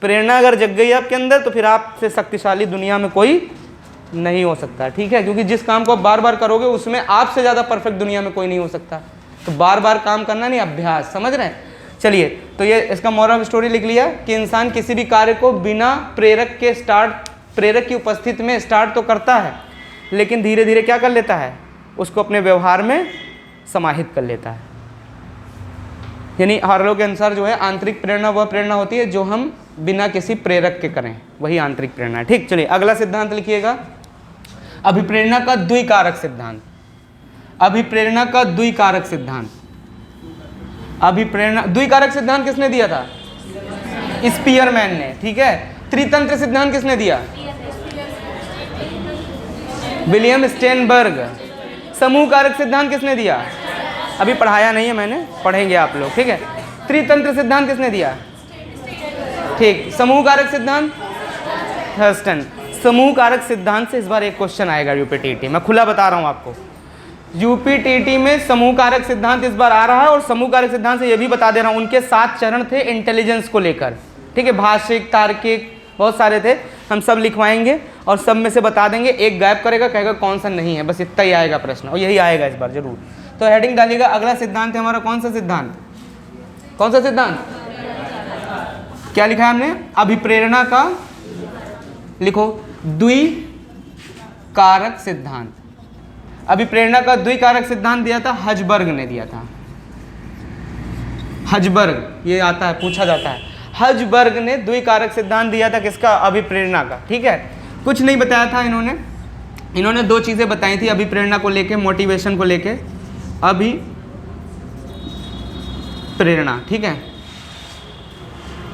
प्रेरणा अगर जग गई आपके अंदर तो फिर आपसे शक्तिशाली दुनिया में कोई नहीं हो सकता, ठीक है, क्योंकि जिस काम को आप बार बार करोगे उसमें आपसे ज़्यादा परफेक्ट दुनिया में कोई नहीं हो सकता। तो बार बार काम करना नहीं, अभ्यास। समझ रहे हैं? चलिए, तो ये इसका मॉरल ऑफ स्टोरी लिख लिया कि इंसान किसी भी कार्य को बिना प्रेरक की उपस्थिति में स्टार्ट तो करता है, लेकिन धीरे धीरे क्या कर लेता है, उसको अपने व्यवहार में समाहित कर लेता है। यानी हार्लो के अनुसार जो है आंतरिक प्रेरणा वह प्रेरणा होती है जो हम बिना किसी प्रेरक के करें, वही आंतरिक प्रेरणा है। ठीक, चलिए अगला सिद्धांत लिखिएगा, अभिप्रेरणा का द्विकारक सिद्धांत। अभिप्रेरणा का द्विकारक सिद्धांत। अभिप्रेरणा द्विकारक सिद्धांत किसने दिया था? स्पीयरमैन ने, ठीक है। त्रितंत्र सिद्धांत किसने दिया? William Steinberg. समूह कारक सिद्धांत किसने दिया? अभी पढ़ाया नहीं है मैंने, पढ़ेंगे आप लोग, ठीक है। त्रितंत्र सिद्धांत किसने दिया? ठीक। समूह कारक सिद्धांत थर्स्टन। समूह कारक सिद्धांत से इस बार एक क्वेश्चन आएगा यूपीटीटी, मैं खुला बता रहा हूं आपको। यूपीटीटी में समूह कारक सिद्धांत इस बार आ रहा है, और समूह कारक सिद्धांत से ये भी बता दे रहा हूं, उनके 7 चरण थे इंटेलिजेंस को लेकर, ठीक है। भाषिक, तार्किक, बहुत सारे थे, हम सब लिखवाएंगे और सब में से बता देंगे। एक गायब करेगा, कहेगा कौन सा नहीं है, बस इतना ही आएगा प्रश्न, और यही आएगा इस बार जरूर। तो हेडिंग डालिएगा, अगला सिद्धांत है हमारा कौन सा सिद्धांत? कौन सा सिद्धांत? क्या लिखा है हमने? अभिप्रेरणा का, लिखो, द्विकारक सिद्धांत। अभिप्रेरणा का द्विकारक सिद्धांत दिया था हजबर्ग ने, दिया था हजबर्ग, ये आता है, पूछा जाता है। हजबर्ग ने द्विकारक सिद्धांत दिया था, किसका? अभिप्रेरणा का, ठीक है। कुछ नहीं बताया था इन्होंने 2 चीज़ें बताई थी अभिप्रेरणा को लेके, मोटिवेशन को लेके। अभिप्रेरणा, ठीक है।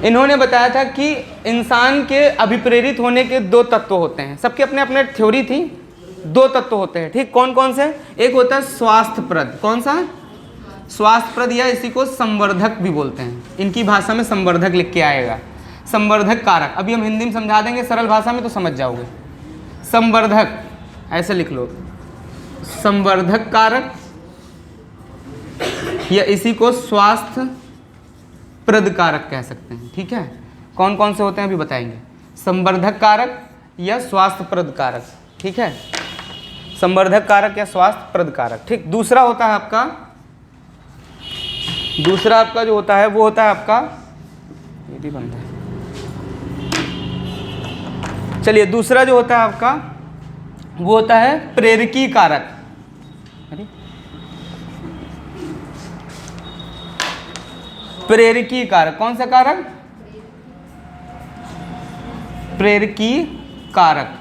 इन्होंने बताया था कि इंसान के अभिप्रेरित होने के 2 तत्व होते हैं, सबके अपने अपने थ्योरी थी। 2 तत्व होते हैं, ठीक। कौन कौन से? एक होता है स्वास्थ्यप्रद। कौन सा? स्वास्थ्यप्रद, या इसी को संवर्धक भी बोलते हैं, इनकी भाषा में संवर्धक लिख के आएगा, संवर्धक कारक। अभी हम हिंदी में समझा देंगे सरल भाषा में तो समझ जाओगे। संवर्धक ऐसे लिख लो, संवर्धक कारक, या इसी को स्वास्थ्यप्रद कारक कह सकते हैं, ठीक है। कौन कौन से होते हैं अभी बताएंगे, संवर्धक कारक या स्वास्थ्यप्रद कारक, ठीक है। संवर्धक कारक या स्वास्थ्यप्रद कारक, ठीक। दूसरा होता है आपका जो होता है वो होता है आपका, ये भी बंद है, चलिए। दूसरा जो होता है आपका वो होता है प्रेरकी कारक। अरे प्रेरकी कारक, कौन सा कारक? प्रेरकी कारक।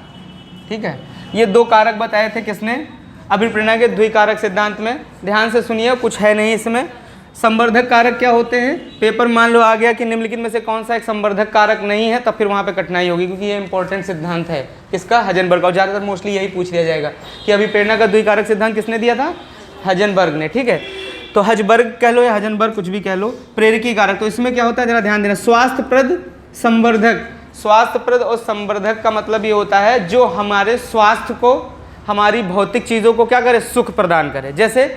ठीक है, ये दो कारक बताए थे किसने? अभिप्रेरणा के द्विकारक सिद्धांत में। ध्यान से सुनिए, कुछ है नहीं इसमें। संवर्धक कारक क्या होते हैं? पेपर मान लो आ गया कि निम्नलिखित में से कौन सा एक संवर्धक कारक नहीं है, तब फिर वहाँ पे कठिनाई होगी, क्योंकि ये इंपॉर्टेंट सिद्धांत है किसका? हाइजेनबर्ग का। और ज़्यादातर मोस्टली यही पूछ लिया जाएगा कि अभिप्रेरणा का द्विकारक सिद्धांत किसने दिया था? हाइजेनबर्ग ने। ठीक है, तो हाइजेनबर्ग कह लो या हाइजेनबर्ग, कुछ भी कह लो। प्रेरकी कारक, तो इसमें क्या होता है जरा ध्यान देना। स्वास्थ्यप्रद संवर्धक। स्वास्थ्यप्रद और संवर्धक का मतलब ये होता है जो हमारे स्वास्थ्य को, हमारी भौतिक चीज़ों को क्या करे? सुख प्रदान करे। जैसे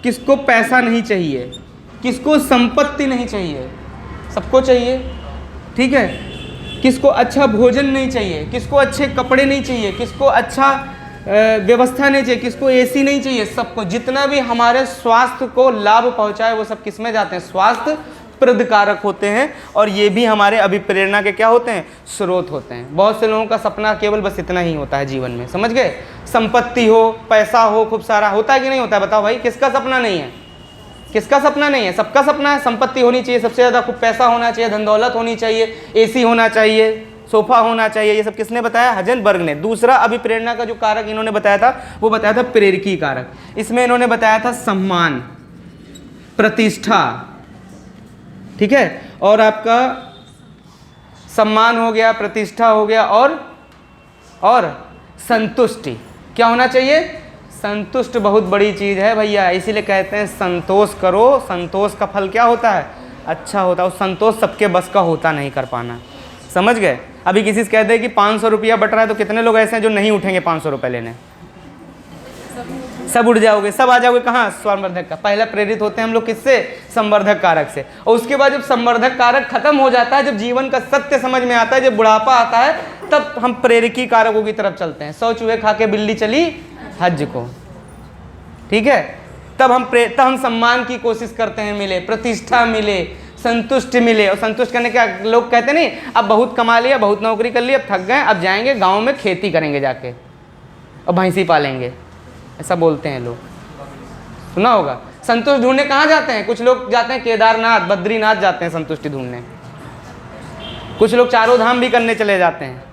किसको पैसा नहीं चाहिए, किसको संपत्ति नहीं चाहिए? सबको चाहिए। ठीक है, किसको अच्छा भोजन नहीं चाहिए, किसको अच्छे कपड़े नहीं चाहिए, किसको अच्छा व्यवस्था नहीं चाहिए, किसको एसी नहीं चाहिए? सबको। जितना भी हमारे स्वास्थ्य को लाभ पहुंचाए वो सब किस में जाते हैं? स्वास्थ्य प्रद कारक होते हैं। और ये भी हमारे अभिप्रेरणा के क्या होते हैं? स्रोत होते हैं। बहुत से लोगों का सपना केवल बस इतना ही होता है जीवन में, समझ गए? संपत्ति हो, पैसा हो, खूब सारा, होता है कि नहीं होता है? बताओ भाई, किसका सपना नहीं है? किसका सपना नहीं है? सबका सपना है। संपत्ति होनी चाहिए सबसे ज़्यादा, खूब पैसा होना चाहिए, धन दौलत होनी चाहिए, एसी होना चाहिए, सोफा होना चाहिए। ये सब किसने बताया? हाइजेनबर्ग ने। दूसरा अभिप्रेरणा का जो कारक इन्होंने बताया था वो बताया था प्रेरकी कारक। इसमें इन्होंने बताया था सम्मान, प्रतिष्ठा। ठीक है, और आपका सम्मान हो गया, प्रतिष्ठा हो गया, और संतुष्टि। क्या होना चाहिए? संतुष्ट बहुत बड़ी चीज़ है भैया, इसीलिए कहते हैं संतोष करो। संतोष का फल क्या होता है? अच्छा होता है। और संतोष सबके बस का होता नहीं कर पाना, समझ गए? अभी किसी से कहते हैं कि 500 रुपया बट रहा है, तो कितने लोग ऐसे हैं जो नहीं उठेंगे 500 रुपये लेने? सब उठ जाओगे, सब आ जाओगे कहाँ? संवर्धक का। पहला प्रेरित होते हैं हम लोग किससे? संवर्धक कारक से। और उसके बाद जब संवर्धक कारक खत्म हो जाता है, जब जीवन का सत्य समझ में आता है, जब बुढ़ापा आता है, तब हम प्रेरकी कारकों की तरफ चलते हैं। 100 चूहे खा के बिल्ली चली हज को। ठीक है, तब हम सम्मान की कोशिश करते हैं, मिले, प्रतिष्ठा मिले, संतुष्ट मिले। और संतुष्ट करने का लोग कहते नहीं, अब बहुत कमा लिया, बहुत नौकरी कर ली, अब थक गए, अब जाएंगे गाँव में खेती करेंगे जाके और भैंसी पालेंगे, ऐसा बोलते हैं लोग, सुना होगा। संतुष्ट ढूंढने कहाँ जाते हैं? कुछ लोग जाते हैं केदारनाथ, बद्रीनाथ जाते हैं संतुष्टि ढूंढने। कुछ लोग चारों धाम भी करने चले जाते हैं।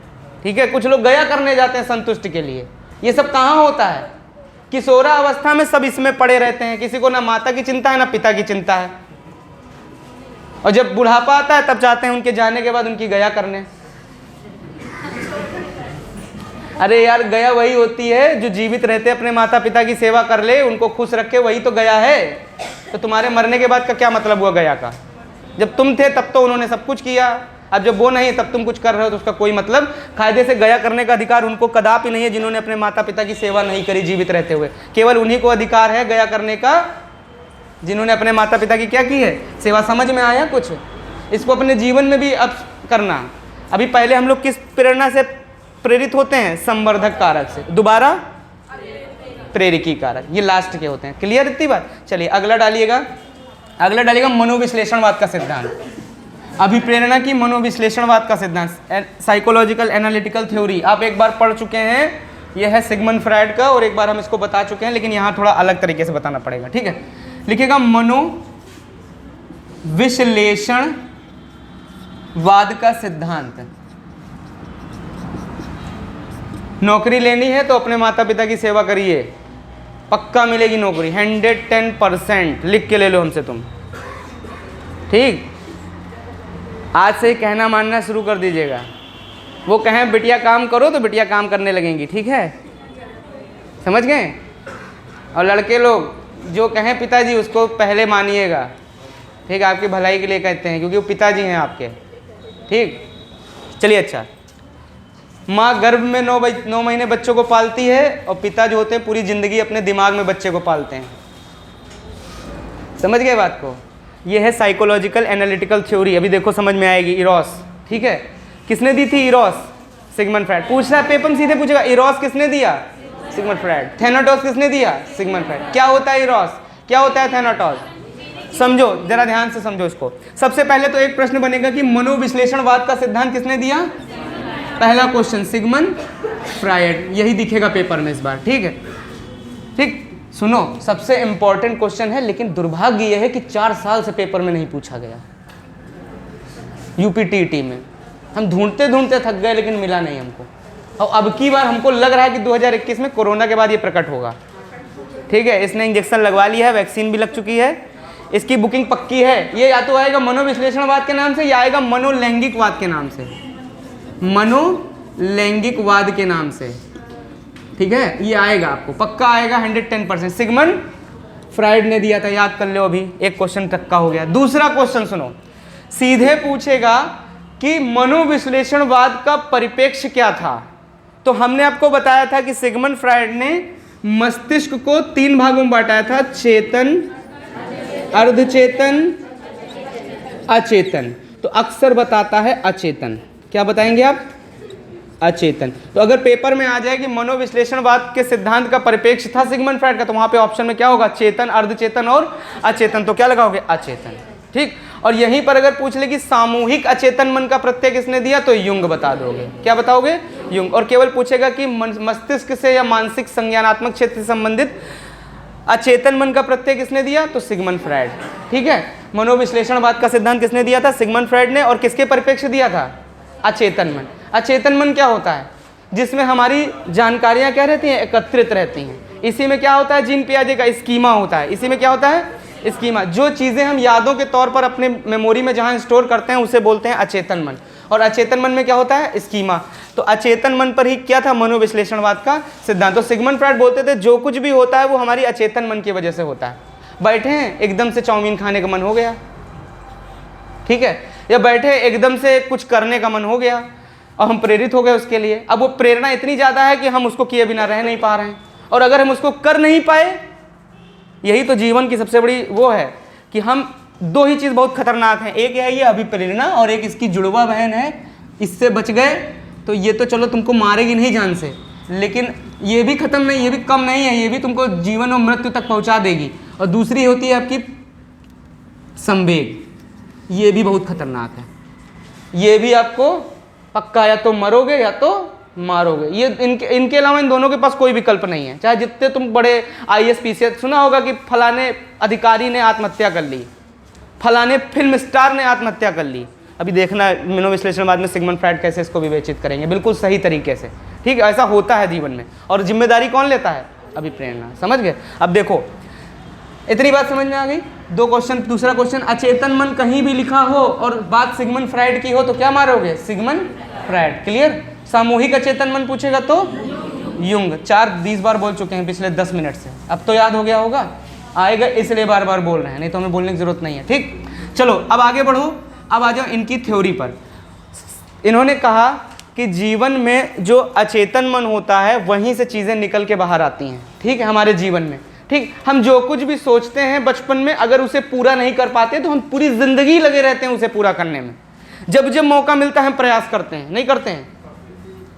ठीक है, कुछ लोग गया करने जाते हैं संतुष्टि के लिए। ये सब कहाँ होता है? किशोरा अवस्था में सब इसमें पड़े रहते हैं। किसी को ना माता की चिंता है ना पिता की चिंता है, और जब बुढ़ापा आता है तब चाहते हैं उनके जाने के बाद उनकी गया करने। अरे यार, गया वही होती है जो जीवित रहते अपने माता पिता की सेवा कर ले, उनको खुश रखे, वही तो गया है। तो तुम्हारे मरने के बाद का क्या मतलब हुआ गया का? जब तुम थे तब तो उन्होंने सब कुछ किया, अब जब वो नहीं तब तुम कुछ कर रहे हो, तो उसका कोई मतलब। कायदे से गया करने का अधिकार उनको कदापि नहीं है जिन्होंने अपने माता पिता की सेवा नहीं करी जीवित रहते हुए। केवल उन्हीं को अधिकार है गया करने का जिन्होंने अपने माता पिता की क्या की है? सेवा। समझ में आया कुछ? इसको अपने जीवन में भी अब करना। अभी पहले हम लोग किस प्रेरणा से प्रेरित होते हैं? संवर्धक कारक से। दोबारा प्रेरकी कारक, ये लास्ट के होते हैं। क्लियर इतनी बात? चलिए अगला डालिएगा। अगला डालिएगा मनोविश्लेषणवाद का सिद्धांत। अभिप्रेरणा की मनोविश्लेषणवाद का सिद्धांत, साइकोलॉजिकल एनालिटिकल थ्योरी, आप एक बार पढ़ चुके हैं। यह है सिगमंड फ्रायड का, और एक बार हम इसको बता चुके हैं, लेकिन यहाँ थोड़ा अलग तरीके से बताना पड़ेगा। ठीक है, लिखिएगा मनोविश्लेषणवाद का सिद्धांत। नौकरी लेनी है तो अपने माता पिता की सेवा करिए, पक्का मिलेगी नौकरी, 110%। लिख के ले लो हमसे तुम, ठीक? आज से ही कहना मानना शुरू कर दीजिएगा। वो कहें बिटिया काम करो तो बिटिया काम करने लगेंगी, ठीक है? समझ गए? और लड़के लोग जो कहें पिताजी, उसको पहले मानिएगा, ठीक? आपकी भलाई के लिए कहते हैं, क्योंकि वो पिताजी हैं आपके, ठीक? चलिए, अच्छा। माँ गर्भ में 9 महीने बच्चों को पालती है, और पिता जो होते हैं पूरी ज़िंदगी अपने दिमाग में बच्चे को पालते हैं। समझ गए बात को? ये है साइकोलॉजिकल एनालिटिकल थ्योरी। अभी देखो समझ में आएगी। इरोस, ठीक है? किसने दी थी इरोस? Sigmund Freud. पूछ रहा है पेपर में, सीधे पूछेगा इरोस किसने दिया? Sigmund Freud. थैनाटोस किसने दिया? Sigmund Freud. क्या होता है इरोस? क्या होता है थैनाटोस? समझो, जरा ध्यान से समझो इसको। सबसे पहले तो एक प्रश्न बनेगा कि मनोविश्लेषणवाद का सिद्धांत किसने दिया? पहला क्वेश्चन सिगमंड फ्रायड, यही दिखेगा पेपर में इस बार, ठीक है। ठीक, सुनो, सबसे इंपॉर्टेंट क्वेश्चन है, लेकिन दुर्भाग्य यह है कि 4 साल से पेपर में नहीं पूछा गया। यूपीटीटी में हम ढूंढते ढूंढते थक गए, लेकिन मिला नहीं हमको। और अब की बार हमको लग रहा है कि 2021 में कोरोना के बाद ये प्रकट होगा, ठीक है। इसने इंजेक्शन लगवा लिया है, वैक्सीन भी लग चुकी है, इसकी बुकिंग पक्की है। ये या तो आएगा मनोविश्लेषणवाद के नाम से या आएगा मनोलैंगिकवाद के नाम से, मनोलैंगिकवाद के नाम से, ठीक है। ये आएगा, आपको पक्का आएगा 110%। सिगमंड फ्रायड ने दिया था, याद कर लो। अभी एक क्वेश्चन पक्का हो गया। दूसरा क्वेश्चन सुनो, सीधे पूछेगा कि मनोविश्लेषणवाद का परिप्रेक्ष्य क्या था। तो हमने आपको बताया था कि सिगमंड फ्रायड ने मस्तिष्क को 3 भागों में बांटा था, चेतन, अर्धचेतन, अचेतन। तो अक्सर बताता है अचेतन। क्या बताएंगे आप? अचेतन। तो अगर पेपर में आ जाए कि मनोविश्लेषणवाद के सिद्धांत का परिप्रेक्ष्य था सिगमंड फ्रायड का, तो वहां पे ऑप्शन में क्या होगा? चेतन, अर्धचेतन और अचेतन। तो क्या लगाओगे? अचेतन, ठीक। और यहीं पर अगर पूछ ले कि सामूहिक अचेतन मन का प्रत्यय किसने दिया, तो युंग बता दोगे। क्या बताओगे? युंग। और केवल पूछेगा कि मस्तिष्क से या मानसिक संज्ञानात्मक क्षेत्र से संबंधित अचेतन मन का प्रत्यय किसने दिया, तो सिगमंड फ्रायड, ठीक है। मनोविश्लेषणवाद का सिद्धांत किसने दिया था? सिगमंड फ्रायड ने। और किसके परिप्रेक्ष्य दिया था? अचेतन मन। अचेतन मन क्या होता है? जिसमें हमारी जानकारियां क्या रहती हैं? एकत्रित रहती हैं। इसी में क्या होता है? जीन पियाजे का स्कीमा होता है। इसी में क्या होता है? स्कीमा। जो चीज़ें हम यादों के तौर पर अपने मेमोरी में जहाँ स्टोर करते हैं उसे बोलते हैं अचेतन मन। और अचेतन मन में क्या होता है? स्कीमा। तो अचेतन मन पर ही क्या था? मनोविश्लेषणवाद का सिद्धांत। तो सिगमंड फ्रायड बोलते थे जो कुछ भी होता है वो हमारी अचेतन मन की वजह से होता है। बैठे हैं, एकदम से चाउमीन खाने का मन हो गया, ठीक है, या बैठे एकदम से कुछ करने का मन हो गया और हम प्रेरित हो गए उसके लिए। अब वो प्रेरणा इतनी ज़्यादा है कि हम उसको किए बिना रह नहीं पा रहे हैं। और अगर हम उसको कर नहीं पाए, यही तो जीवन की सबसे बड़ी वो है कि हम 2 ही चीज़ बहुत खतरनाक हैं। एक है ये अभिप्रेरणा और एक इसकी जुड़वा बहन है। इससे बच गए तो ये तो चलो तुमको मारेगी नहीं जान से, लेकिन ये भी खत्म नहीं, ये भी कम नहीं है, ये भी तुमको जीवन और मृत्यु तक पहुंचा देगी। और दूसरी होती है आपकी संवेग, ये भी बहुत खतरनाक है। ये भी आपको पक्का या तो मरोगे या तो मारोगे। ये इनके अलावा इन दोनों के पास कोई विकल्प नहीं है। चाहे जितने तुम बड़े IAS PCS, सुना होगा कि फलाने अधिकारी ने आत्महत्या कर ली, फलाने फिल्म स्टार ने आत्महत्या कर ली। अभी देखना मनोविश्लेषणवाद में सिगमंड फ्रायड कैसे इसको विवेचित करेंगे, बिल्कुल सही तरीके से, ठीक है। ऐसा होता है जीवन में। और जिम्मेदारी कौन लेता है? अभिप्रेरणा। समझ गए? अब देखो, इतनी बात समझ में आ गई। 2 क्वेश्चन। दूसरा क्वेश्चन, अचेतन मन कहीं भी लिखा हो और बात सिगमंड फ्रायड की हो तो क्या मारोगे? Sigmund Freud. क्लियर? सामूहिक अचेतन मन पूछेगा तो युंग। 4-20 बार बोल चुके हैं पिछले 10 मिनट से, अब तो याद हो गया होगा। आएगा इसलिए बार बार बोल रहे हैं, नहीं तो हमें बोलने की जरूरत नहीं है, ठीक। चलो अब आगे बढ़ो। अब आ जाओ इनकी थ्योरी पर। इन्होंने कहा कि जीवन में जो अचेतन मन होता है वहीं से चीज़ें निकल के बाहर आती हैं, ठीक है, हमारे जीवन में, ठीक। हम जो कुछ भी सोचते हैं बचपन में, अगर उसे पूरा नहीं कर पाते तो हम पूरी जिंदगी लगे रहते हैं उसे पूरा करने में। जब जब मौका मिलता है हम प्रयास करते हैं। नहीं करते हैं?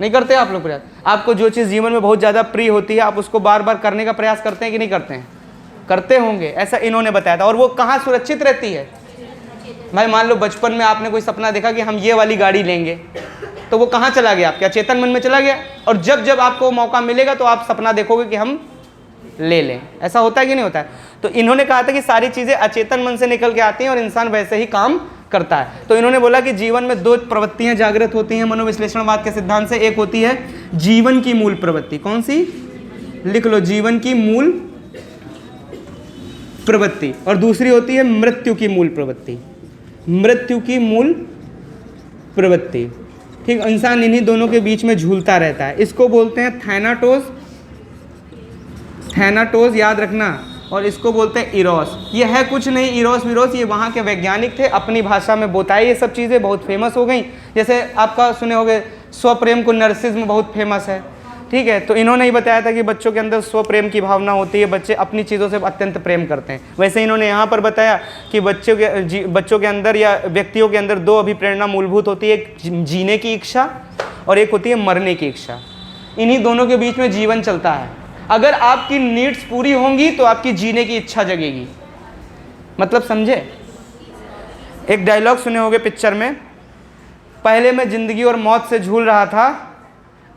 नहीं करते आप लोग प्रयास? आपको जो चीज़ जीवन में बहुत ज़्यादा प्रिय होती है आप उसको बार बार करने का प्रयास करते हैं कि नहीं करते हैं? करते होंगे, ऐसा इन्होंने बताया था। और वो कहाँ सुरक्षित रहती है भाई? मान लो बचपन में आपने कोई सपना देखा कि हम ये वाली गाड़ी लेंगे, तो वो कहाँ चला गया? आपके अचेतन मन में चला गया। और जब जब आपको मौका मिलेगा तो आप सपना देखोगे कि हम ले लें। ऐसा होता है कि नहीं होता है? तो इन्होंने कहा था कि सारी चीज़ें अचेतन मन से निकल के आती हैं और इंसान वैसे ही काम करता है। तो इन्होंने बोला कि जीवन में 2 प्रवृत्तियां जागृत होती हैं मनोविश्लेषणवाद के सिद्धांत से। एक होती है जीवन की मूल प्रवृत्ति। कौन सी? लिख लो, जीवन की मूल प्रवृत्ति। और दूसरी होती है मृत्यु की मूल प्रवृत्ति। मृत्यु की मूल प्रवृत्ति, ठीक। इंसान इन्हीं दोनों के बीच में झूलता रहता है। इसको बोलते हैं थैनाटोस। थैनाटोस याद रखना। और इसको बोलते हैं इरोस। ये है कुछ नहीं, इरोस विरोस ये वहाँ के वैज्ञानिक थे, अपनी भाषा में बताई। ये सब चीज़ें बहुत फेमस हो गई। जैसे आपका सुने होंगे स्वप्रेम को नर्सिज्म बहुत फेमस है, ठीक है। तो इन्होंने ही बताया था कि बच्चों के अंदर स्वप्रेम की भावना होती है, बच्चे अपनी चीज़ों से अत्यंत प्रेम करते हैं। वैसे इन्होंने यहाँ पर बताया कि बच्चों के अंदर या व्यक्तियों के अंदर 2 अभिप्रेरणा मूलभूत होती है, एक जीने की इच्छा और एक होती है मरने की इच्छा। इन्हीं दोनों के बीच में जीवन चलता है। अगर आपकी नीड्स पूरी होंगी तो आपकी जीने की इच्छा जगेगी। मतलब समझे? एक डायलॉग सुने होंगे पिक्चर में, पहले मैं जिंदगी और मौत से झूल रहा था,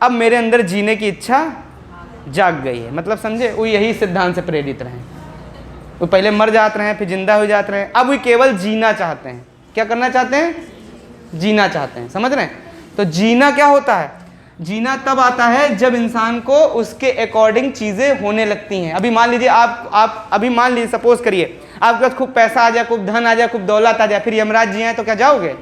अब मेरे अंदर जीने की इच्छा जाग गई है। मतलब समझे, वो यही सिद्धांत से प्रेरित रहे। वो पहले मर जाते रहे, फिर जिंदा हो जाते रहे, अब वो केवल जीना चाहते हैं। क्या करना चाहते हैं? जीना चाहते हैं। समझ रहे हैं? तो जीना क्या होता है? जीना तब आता है जब इंसान को उसके अकॉर्डिंग चीज़ें होने लगती हैं। अभी मान लीजिए आप अभी मान लीजिए, सपोज करिए आपके पास खूब पैसा आ जाए, खूब धन आ जाए, खूब दौलत आ जाए, फिर यमराज जी आए तो क्या जाओगे?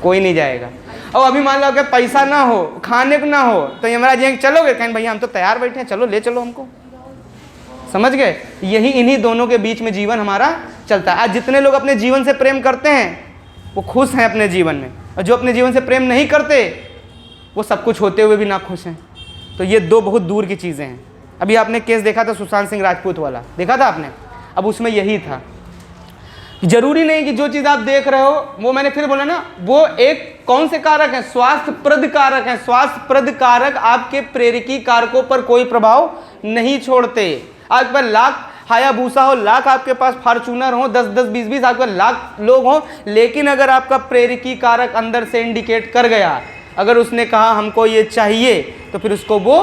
कोई नहीं जाएगा। और अभी मान लो कि पैसा ना हो, खाने को ना हो, तो यमराज जी चलोगे? कहें भैया हम तो तैयार बैठे हैं, चलो ले चलो हमको। समझ गए? यही इन्हीं दोनों के बीच में जीवन हमारा चलता है। आज जितने लोग अपने जीवन से प्रेम करते हैं वो खुश हैं अपने जीवन में, और जो अपने जीवन से प्रेम नहीं करते वो सब कुछ होते हुए भी ना खुश हैं। तो ये दो बहुत दूर की चीज़ें हैं। अभी आपने केस देखा था सुशांत सिंह राजपूत वाला, देखा था आपने? अब उसमें यही था। जरूरी नहीं कि जो चीज़ आप देख रहे हो, वो मैंने फिर बोला ना, वो एक कौन से कारक है? स्वास्थ्यप्रद कारक है। स्वास्थ्यप्रद कारक आपके प्रेरकी कारकों पर कोई प्रभाव नहीं छोड़ते। आपके पास लाख हायाबूसा हो, लाख आपके पास फॉर्च्यूनर हो, 10-10, 20-20 आपके लाख लोग हों, लेकिन अगर आपका प्रेरकी कारक अंदर से इंडिकेट कर गया, अगर उसने कहा हमको ये चाहिए, तो फिर उसको वो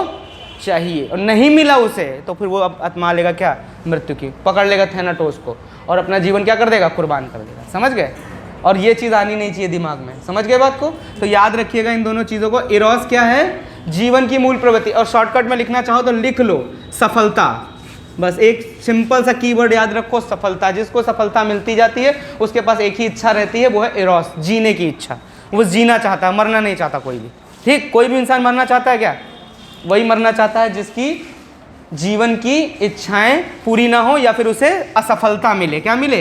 चाहिए, और नहीं मिला उसे तो फिर वो अब आत्मा लेगा क्या? मृत्यु की। पकड़ लेगा थैनाटोस को और अपना जीवन क्या कर देगा? कुर्बान कर देगा। समझ गए? और ये चीज़ आनी नहीं चाहिए दिमाग में। समझ गए बात को? तो याद रखिएगा इन दोनों चीज़ों को। इरोस क्या है? जीवन की मूल प्रवृत्ति। और शॉर्टकट में लिखना चाहो तो लिख लो सफलता। बस एक सिंपल सा कीवर्ड याद रखो, सफलता। जिसको सफलता मिलती जाती है उसके पास एक ही इच्छा रहती है, वो है इरोस, जीने की इच्छा। वो जीना चाहता है, मरना नहीं चाहता कोई भी। ठीक? कोई भी इंसान मरना चाहता है क्या? वही मरना चाहता है जिसकी जीवन की इच्छाएं पूरी ना हो या फिर उसे असफलता मिले। क्या मिले?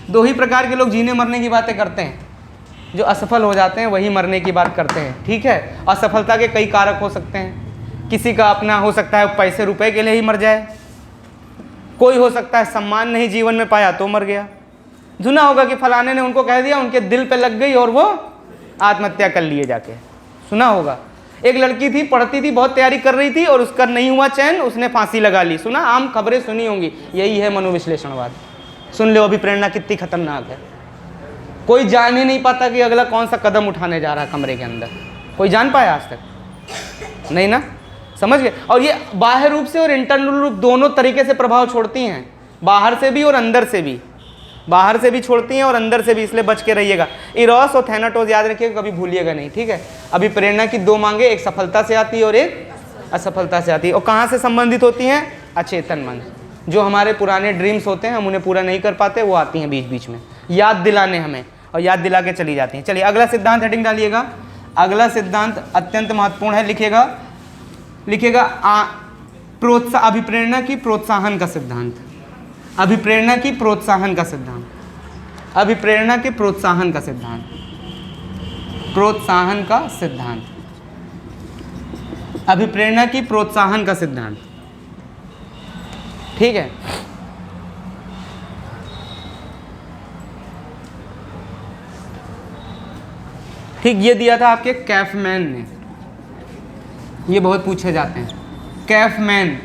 दो ही प्रकार के लोग जीने मरने की बातें करते हैं। जो असफल हो जाते हैं वही मरने की बात करते हैं। ठीक है? असफलता के कई कारक हो सकते हैं। किसी का अपना हो सकता है पैसे रुपए के लिए ही मर जाए, कोई हो सकता है सम्मान नहीं जीवन में पाया तो मर गया। सुना होगा कि फलाने ने उनको कह दिया, उनके दिल पे लग गई और वो आत्महत्या कर लिए जाके। सुना होगा। एक लड़की थी, पढ़ती थी, बहुत तैयारी कर रही थी और उसका नहीं हुआ चैन, उसने फांसी लगा ली। सुना? आम खबरें सुनी होंगी। यही है मनोविश्लेषणवाद। सुन लो अभी प्रेरणा कितनी खतरनाक है। कोई जान ही नहीं पाता कि अगला कौन सा कदम उठाने जा रहा है कमरे के अंदर। कोई जान पाया आज तक? नहीं ना? समझ गए? और ये बाह्य रूप से और इंटरनल रूप दोनों तरीके से प्रभाव छोड़ती हैं, बाहर से भी और अंदर से भी। बाहर से भी छोड़ती हैं और अंदर से भी, इसलिए बच के रहिएगा। इरोस और थैनाटोस याद रखिएगा, कभी भूलिएगा नहीं। ठीक है? अभी प्रेरणा की दो मांगे, एक सफलता से आती है और एक असफलता से आती है। और कहाँ से संबंधित होती हैं? अचेतन मन। जो हमारे पुराने ड्रीम्स होते हैं, हम उन्हें पूरा नहीं कर पाते, वो आती हैं बीच बीच में याद दिलाने हमें, और याद दिला के चली जाती हैं। चलिए अगला सिद्धांत हेडिंग डालिएगा। अगला सिद्धांत अत्यंत महत्वपूर्ण है। लिखिएगा अभिप्रेरणा की प्रोत्साहन का सिद्धांत। अभिप्रेरणा की प्रोत्साहन का सिद्धांत। अभिप्रेरणा के प्रोत्साहन का सिद्धांत। प्रोत्साहन का सिद्धांत। अभिप्रेरणा की प्रोत्साहन का सिद्धांत। ठीक है? ठीक, ये दिया था आपके कैफमैन ने। ये बहुत पूछे जाते हैं। कैफमैन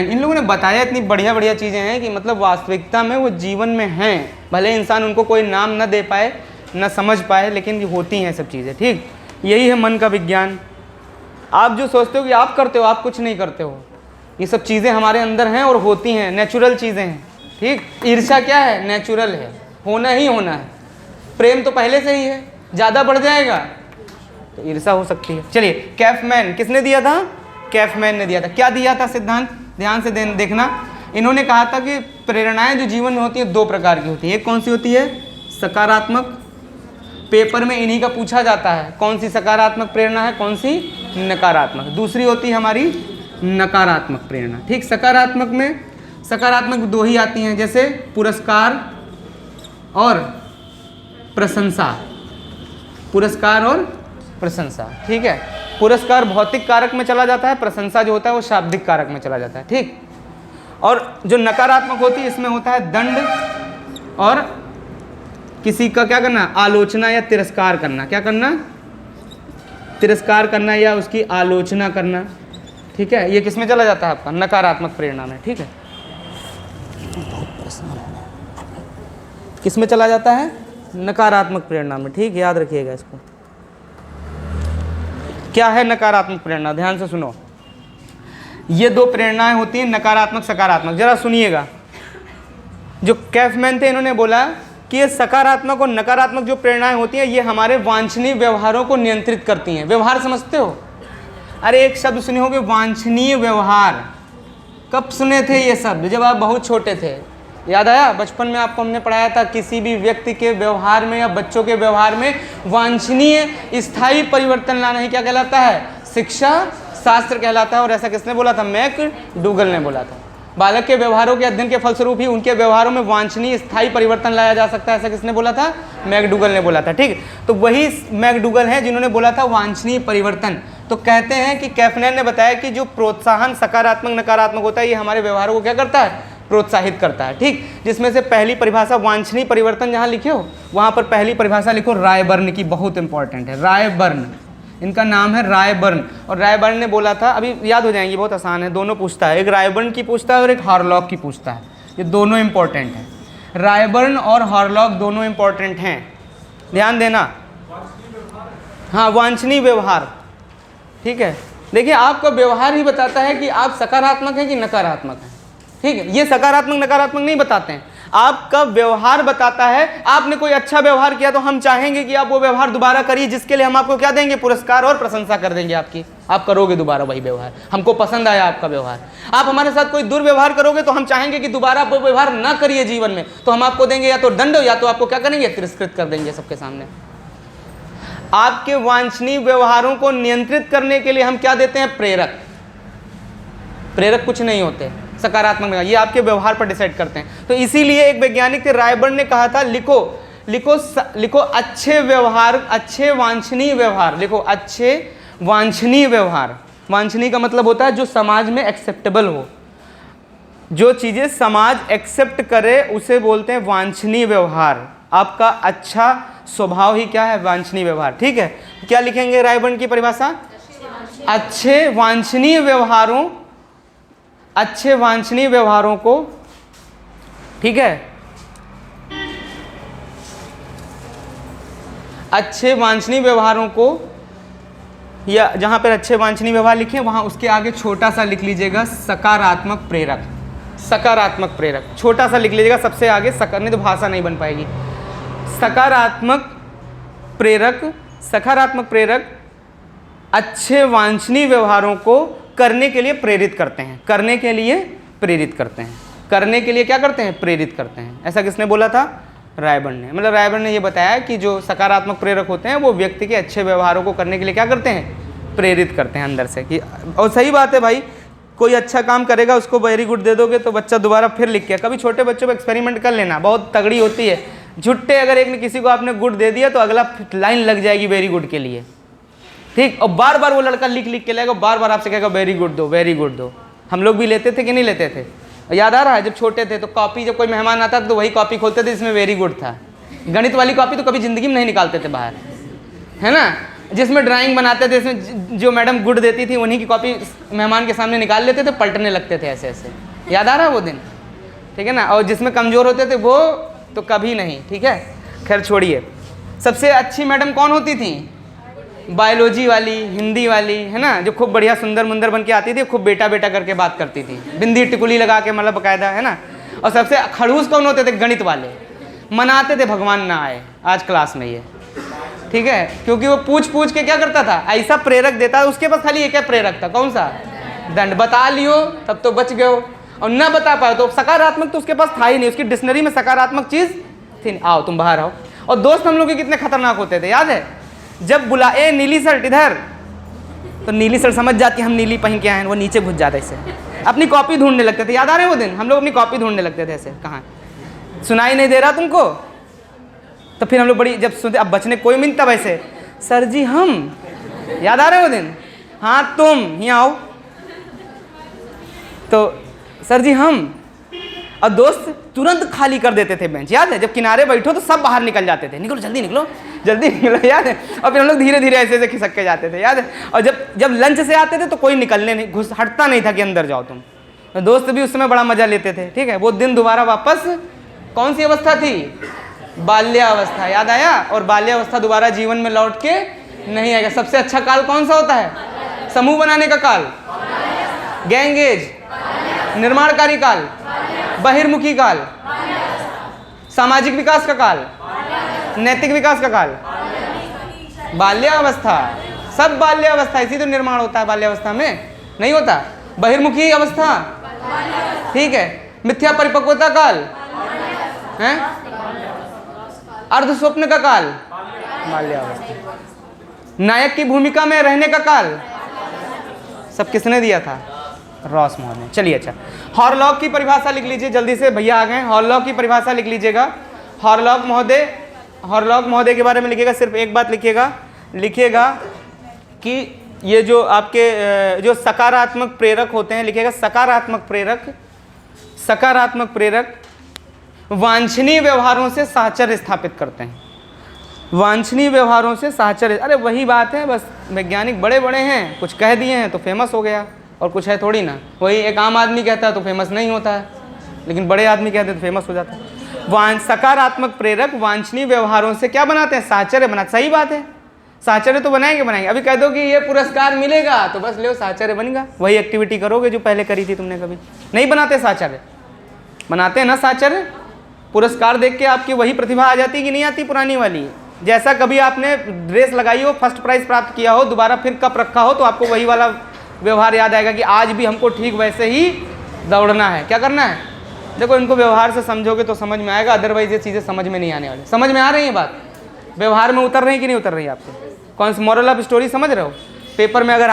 इन लोगों ने बताया, इतनी बढ़िया बढ़िया चीज़ें हैं कि मतलब वास्तविकता में वो जीवन में हैं। भले इंसान उनको कोई नाम न दे पाए, न समझ पाए, लेकिन होती हैं सब चीज़ें। ठीक? यही है मन का विज्ञान। आप जो सोचते हो कि आप करते हो, आप कुछ नहीं करते हो। ये सब चीज़ें हमारे अंदर हैं और होती हैं, नेचुरल चीज़ें हैं। ठीक? ईर्ष्या क्या है? नेचुरल है, होना ही होना है। प्रेम तो पहले से ही है, ज़्यादा बढ़ जाएगा तो ईर्ष्या हो सकती है। चलिए, कैफमैन किसने दिया था? कैफमैन ने दिया था। क्या दिया था सिद्धांत? ध्यान से देखना। इन्होंने कहा था कि प्रेरणाएं जो जीवन में होती है दो प्रकार की होती है। एक कौन सी होती है? सकारात्मक। पेपर में इन्हीं का पूछा जाता है, कौन सी सकारात्मक प्रेरणा है, कौन सी नकारात्मक। दूसरी होती है हमारी नकारात्मक प्रेरणा। ठीक? सकारात्मक दो ही आती हैं, जैसे पुरस्कार और प्रशंसा। पुरस्कार और प्रशंसा। ठीक है? पुरस्कार भौतिक कारक में चला जाता है, प्रशंसा जो होता है वो शाब्दिक कारक में चला जाता है। ठीक? और जो नकारात्मक होती है इसमें होता है दंड और किसी का क्या करना? आलोचना या तिरस्कार करना। क्या करना? तिरस्कार करना या उसकी आलोचना करना। ठीक है? ये किस में चला जाता है आपका? नकारात्मक प्रेरणा में। ठीक है? किस में चला जाता है? नकारात्मक प्रेरणा में। ठीक? याद रखिएगा इसको। क्या है नकारात्मक प्रेरणा? ध्यान से सुनो, ये दो प्रेरणाएं होती हैं, नकारात्मक सकारात्मक। जरा सुनिएगा, जो कैफमैन थे इन्होंने बोला कि ये सकारात्मक और नकारात्मक जो प्रेरणाएं होती हैं ये हमारे वांछनीय व्यवहारों को नियंत्रित करती हैं। व्यवहार समझते हो? अरे एक शब्द सुने होगे, वांछनीय व्यवहार। कब सुने थे ये शब्द? जब आप बहुत छोटे थे। याद आया? बचपन में आपको हमने पढ़ाया था, किसी भी व्यक्ति के व्यवहार में या बच्चों के व्यवहार में वांछनीय स्थायी परिवर्तन लाना ही क्या कहलाता है? शिक्षा शास्त्र कहलाता है। और ऐसा किसने बोला था? मैकडूगल ने बोला था। बालक के व्यवहारों के अध्ययन के फलस्वरूप ही उनके व्यवहारों में वांछनीय स्थायी परिवर्तन लाया जा सकता है। ऐसा किसने बोला था? मैकडूगल ने बोला था। ठीक, तो वही मैकडूगल है जिन्होंने बोला था वांछनीय परिवर्तन। तो कहते हैं कि कैफमैन ने बताया कि जो प्रोत्साहन सकारात्मक नकारात्मक होता है ये हमारे व्यवहारों को क्या करता है? प्रोत्साहित करता है। ठीक, जिसमें से पहली परिभाषा वांछनीय परिवर्तन जहाँ लिखे हो वहाँ पर पहली परिभाषा लिखो रायबर्न की, बहुत इंपॉर्टेंट है। रायबर्न, इनका नाम है रायबर्न। और रायबर्न ने बोला था, अभी याद हो जाएंगे, बहुत आसान है, दोनों पूछता है, एक रायबर्न की पूछता है और एक हार्लॉक की पूछता है। ये दोनों इंपॉर्टेंट हैं, रायबर्न और हार्लॉक दोनों इंपॉर्टेंट हैं, ध्यान देना। हाँ, वांछनीय व्यवहार। ठीक है, देखिए आपका व्यवहार ही बताता है कि आप सकारात्मक हैं कि नकारात्मक हैं। ठीक है, ये सकारात्मक नकारात्मक नहीं बताते हैं, आपका व्यवहार बताता है। आपने कोई अच्छा व्यवहार किया तो हम चाहेंगे कि आप वो व्यवहार दोबारा करिए, जिसके लिए हम आपको क्या देंगे? पुरस्कार और प्रशंसा कर देंगे आपकी। आप करोगे दोबारा वही व्यवहार, हमको पसंद आया आपका व्यवहार। आप हमारे साथ कोई दुर्व्यवहार करोगे तो हम चाहेंगे कि दोबारा आप वो व्यवहार ना करिए जीवन में, तो हम आपको देंगे या तो दंड या तो आपको क्या करेंगे? तिरस्कृत कर देंगे सबके सामने। आपके वांछनीय व्यवहारों को नियंत्रित करने के लिए हम क्या देते हैं? प्रेरक। प्रेरक कुछ नहीं होते सकारात्मक, ये आपके व्यवहार पर डिसाइड करते हैं। तो इसीलिए एक वैज्ञानिक थे रायबर्न ने कहा था लिखो लिखो लिखो अच्छे व्यवहार, अच्छे वांछनीय व्यवहार लिखो, अच्छे वांछनीय व्यवहार। वांछनीय का मतलब होता है जो समाज में एक्सेप्टेबल हो, जो चीज़ें समाज एक्सेप्ट करे उसे बोलते हैं वांछनीय व्यवहार। आपका अच्छा स्वभाव ही क्या है? वांछनीय व्यवहार। ठीक है, क्या लिखेंगे रायबर्न की परिभाषा? अच्छे वांछनीय व्यवहारों, अच्छे वांछनीय व्यवहारों को, ठीक है, अच्छे वांछनीय व्यवहारों को, या जहां पर अच्छे वांछनीय व्यवहार लिखे वहां उसके आगे छोटा सा लिख लीजिएगा सकारात्मक प्रेरक। सकारात्मक प्रेरक छोटा सा लिख लीजिएगा सबसे आगे, नहीं तो भाषा नहीं बन पाएगी। सकारात्मक प्रेरक, सकारात्मक प्रेरक अच्छे वांछनीय व्यवहारों को करने के लिए प्रेरित करते हैं, करने के लिए प्रेरित करते हैं, करने के लिए क्या करते हैं? प्रेरित करते हैं। ऐसा किसने बोला था? रायबर्न ने। मतलब रायबर्न ने ये बताया कि जो सकारात्मक प्रेरक होते हैं वो व्यक्ति के अच्छे व्यवहारों को करने के लिए क्या करते हैं? प्रेरित करते हैं अंदर से। कि और सही बात है भाई, कोई अच्छा काम करेगा उसको वेरी गुड दे दोगे तो बच्चा दोबारा फिर लिख के, कभी छोटे बच्चों पर एक्सपेरिमेंट कर लेना, बहुत तगड़ी होती है। झुट्टे अगर एक ने किसी को आपने गुड दे दिया तो अगला लाइन लग जाएगी वेरी गुड के लिए। ठीक, और बार बार वो लड़का लिख लिख के लेगा, बार बार आपसे कहेगा वेरी गुड दो, वेरी गुड दो। हम लोग भी लेते थे कि नहीं लेते थे? याद आ रहा है जब छोटे थे तो कॉपी, जब कोई मेहमान आता था तो वही कॉपी खोलते थे जिसमें वेरी गुड था। गणित वाली कॉपी तो कभी जिंदगी में नहीं निकालते थे बाहर, है ना। जिसमें ड्राइंग बनाते थे, इसमें जो मैडम गुड देती थी उन्हीं की कॉपी मेहमान के सामने निकाल लेते थे, पलटने लगते थे ऐसे ऐसे। याद आ रहा है वो दिन? ठीक है ना। और जिसमें कमज़ोर होते थे वो तो कभी नहीं। ठीक है, खैर छोड़िए। सबसे अच्छी मैडम कौन होती थी? बायोलॉजी वाली, हिंदी वाली, है ना, जो खूब बढ़िया सुंदर मुंदर बन के आती थी, खूब बेटा बेटा करके बात करती थी, बिंदी टिकुली लगा के, मतलब बकायदा, है ना। और सबसे खड़ूस कौन होते थे? गणित वाले। मनाते थे भगवान ना आए आज क्लास में ये, ठीक है, क्योंकि वो पूछ पूछ के क्या करता था? ऐसा प्रेरक देता, उसके पास खाली एक प्रेरक था, कौन सा? दंड। बता लियो तब तो बच गए, और ना बता पाए तो सकारात्मक तो उसके पास था ही नहीं, उसकी डिक्शनरी में सकारात्मक चीज़ थी। आओ तुम बाहर आओ। और दोस्त हम लोग के कितने खतरनाक होते थे, याद है? जब बुला ए नीली शर्ट इधर, तो नीली शर्ट समझ जाती हम नीली पहन के आए हैं, वो नीचे घुस जाता ऐसे, अपनी कॉपी ढूंढने लगते थे। याद आ रहे वो दिन? हम लोग अपनी कॉपी ढूंढने लगते थे ऐसे, कहाँ सुनाई नहीं दे रहा तुमको? तो फिर हम लोग बड़ी जब सुनते, अब बचने कोई मिनट तब ऐसे, सर जी हम, याद आ रहे वो दिन? हाँ तुम यहाँ आओ, तो सर जी हम, और दोस्त तुरंत खाली कर देते थे बेंच, याद है? जब किनारे बैठो तो सब बाहर निकल जाते थे, निकलो जल्दी निकलो जल्दी निकलो, याद है? और फिर हम लोग धीरे धीरे ऐसे ऐसे खिसक के जाते थे, याद है? और जब लंच से आते थे तो कोई निकलने नहीं, घुस हटता नहीं था कि अंदर जाओ तुम। तो दोस्त भी उस समय बड़ा मजा लेते थे। ठीक है, वो दिन दोबारा वापस, कौन सी अवस्था थी? बाल्यावस्था। याद आया? और बाल्यावस्था दोबारा जीवन में लौट के नहीं आएगा। सबसे अच्छा काल कौन सा होता है? समूह बनाने का काल, गैंग एज, निर्माणकारी काल, बहिर्मुखी काल, सामाजिक विकास का काल, नैतिक विकास का काल, बाल्यावस्था। सब बाल्यावस्था, इसी तो निर्माण होता है बाल्यावस्था में, नहीं होता? बहिर्मुखी अवस्था, ठीक है। मिथ्या परिपक्वता काल है, अर्ध स्वप्न का काल, बाल्यावस्था। नायक की भूमिका में रहने का काल, सब किसने दिया था? रॉस महोदय ने। चलिए अच्छा, हॉरलॉक की परिभाषा लिख लीजिए जल्दी से, भैया आ गए। हॉरलॉक की परिभाषा लिख लीजिएगा। हॉरलॉक महोदय के बारे में लिखिएगा, सिर्फ एक बात लिखिएगा कि ये जो आपके जो सकारात्मक प्रेरक होते हैं, लिखिएगा सकारात्मक प्रेरक वांछनीय व्यवहारों से साहचर्य स्थापित करते हैं। वांछनीय व्यवहारों से साहचर्य, अरे वही बात है, बस वैज्ञानिक बड़े बड़े हैं, कुछ कह दिए हैं तो फेमस हो गया, और कुछ है थोड़ी ना। वही एक आम आदमी कहता है तो फेमस नहीं होता है, लेकिन बड़े आदमी कहते हैं तो फेमस हो जाता है। सकारात्मक प्रेरक वांछनीय व्यवहारों से क्या बनाते हैं? साहचर्य बनाते। सही बात है, साहचर्य तो बनाएंगे। अभी कह दो कि ये पुरस्कार मिलेगा तो बस लो साहचर्य बनेगा। वही एक्टिविटी करोगे जो पहले करी थी तुमने। कभी नहीं बनाते साहचर्य? बनाते हैं ना साहचर्य। पुरस्कार देख के आपकी वही प्रतिभा आ जाती कि नहीं आती पुरानी वाली? जैसा कभी आपने ड्रेस लगाई हो, फर्स्ट प्राइज प्राप्त किया हो, दोबारा फिर कप रखा हो, तो आपको वही वाला व्यवहार याद आएगा कि आज भी हमको ठीक वैसे ही दौड़ना है। क्या करना है? देखो, इनको व्यवहार से समझोगे तो समझ में आएगा, अदरवाइज ये चीज़ें समझ में नहीं आने वाली। समझ में आ रही है बात? व्यवहार में उतर रही कि नहीं उतर रही आपको? कौन सी मॉरल ऑफ स्टोरी समझ रहे हो? पेपर में अगर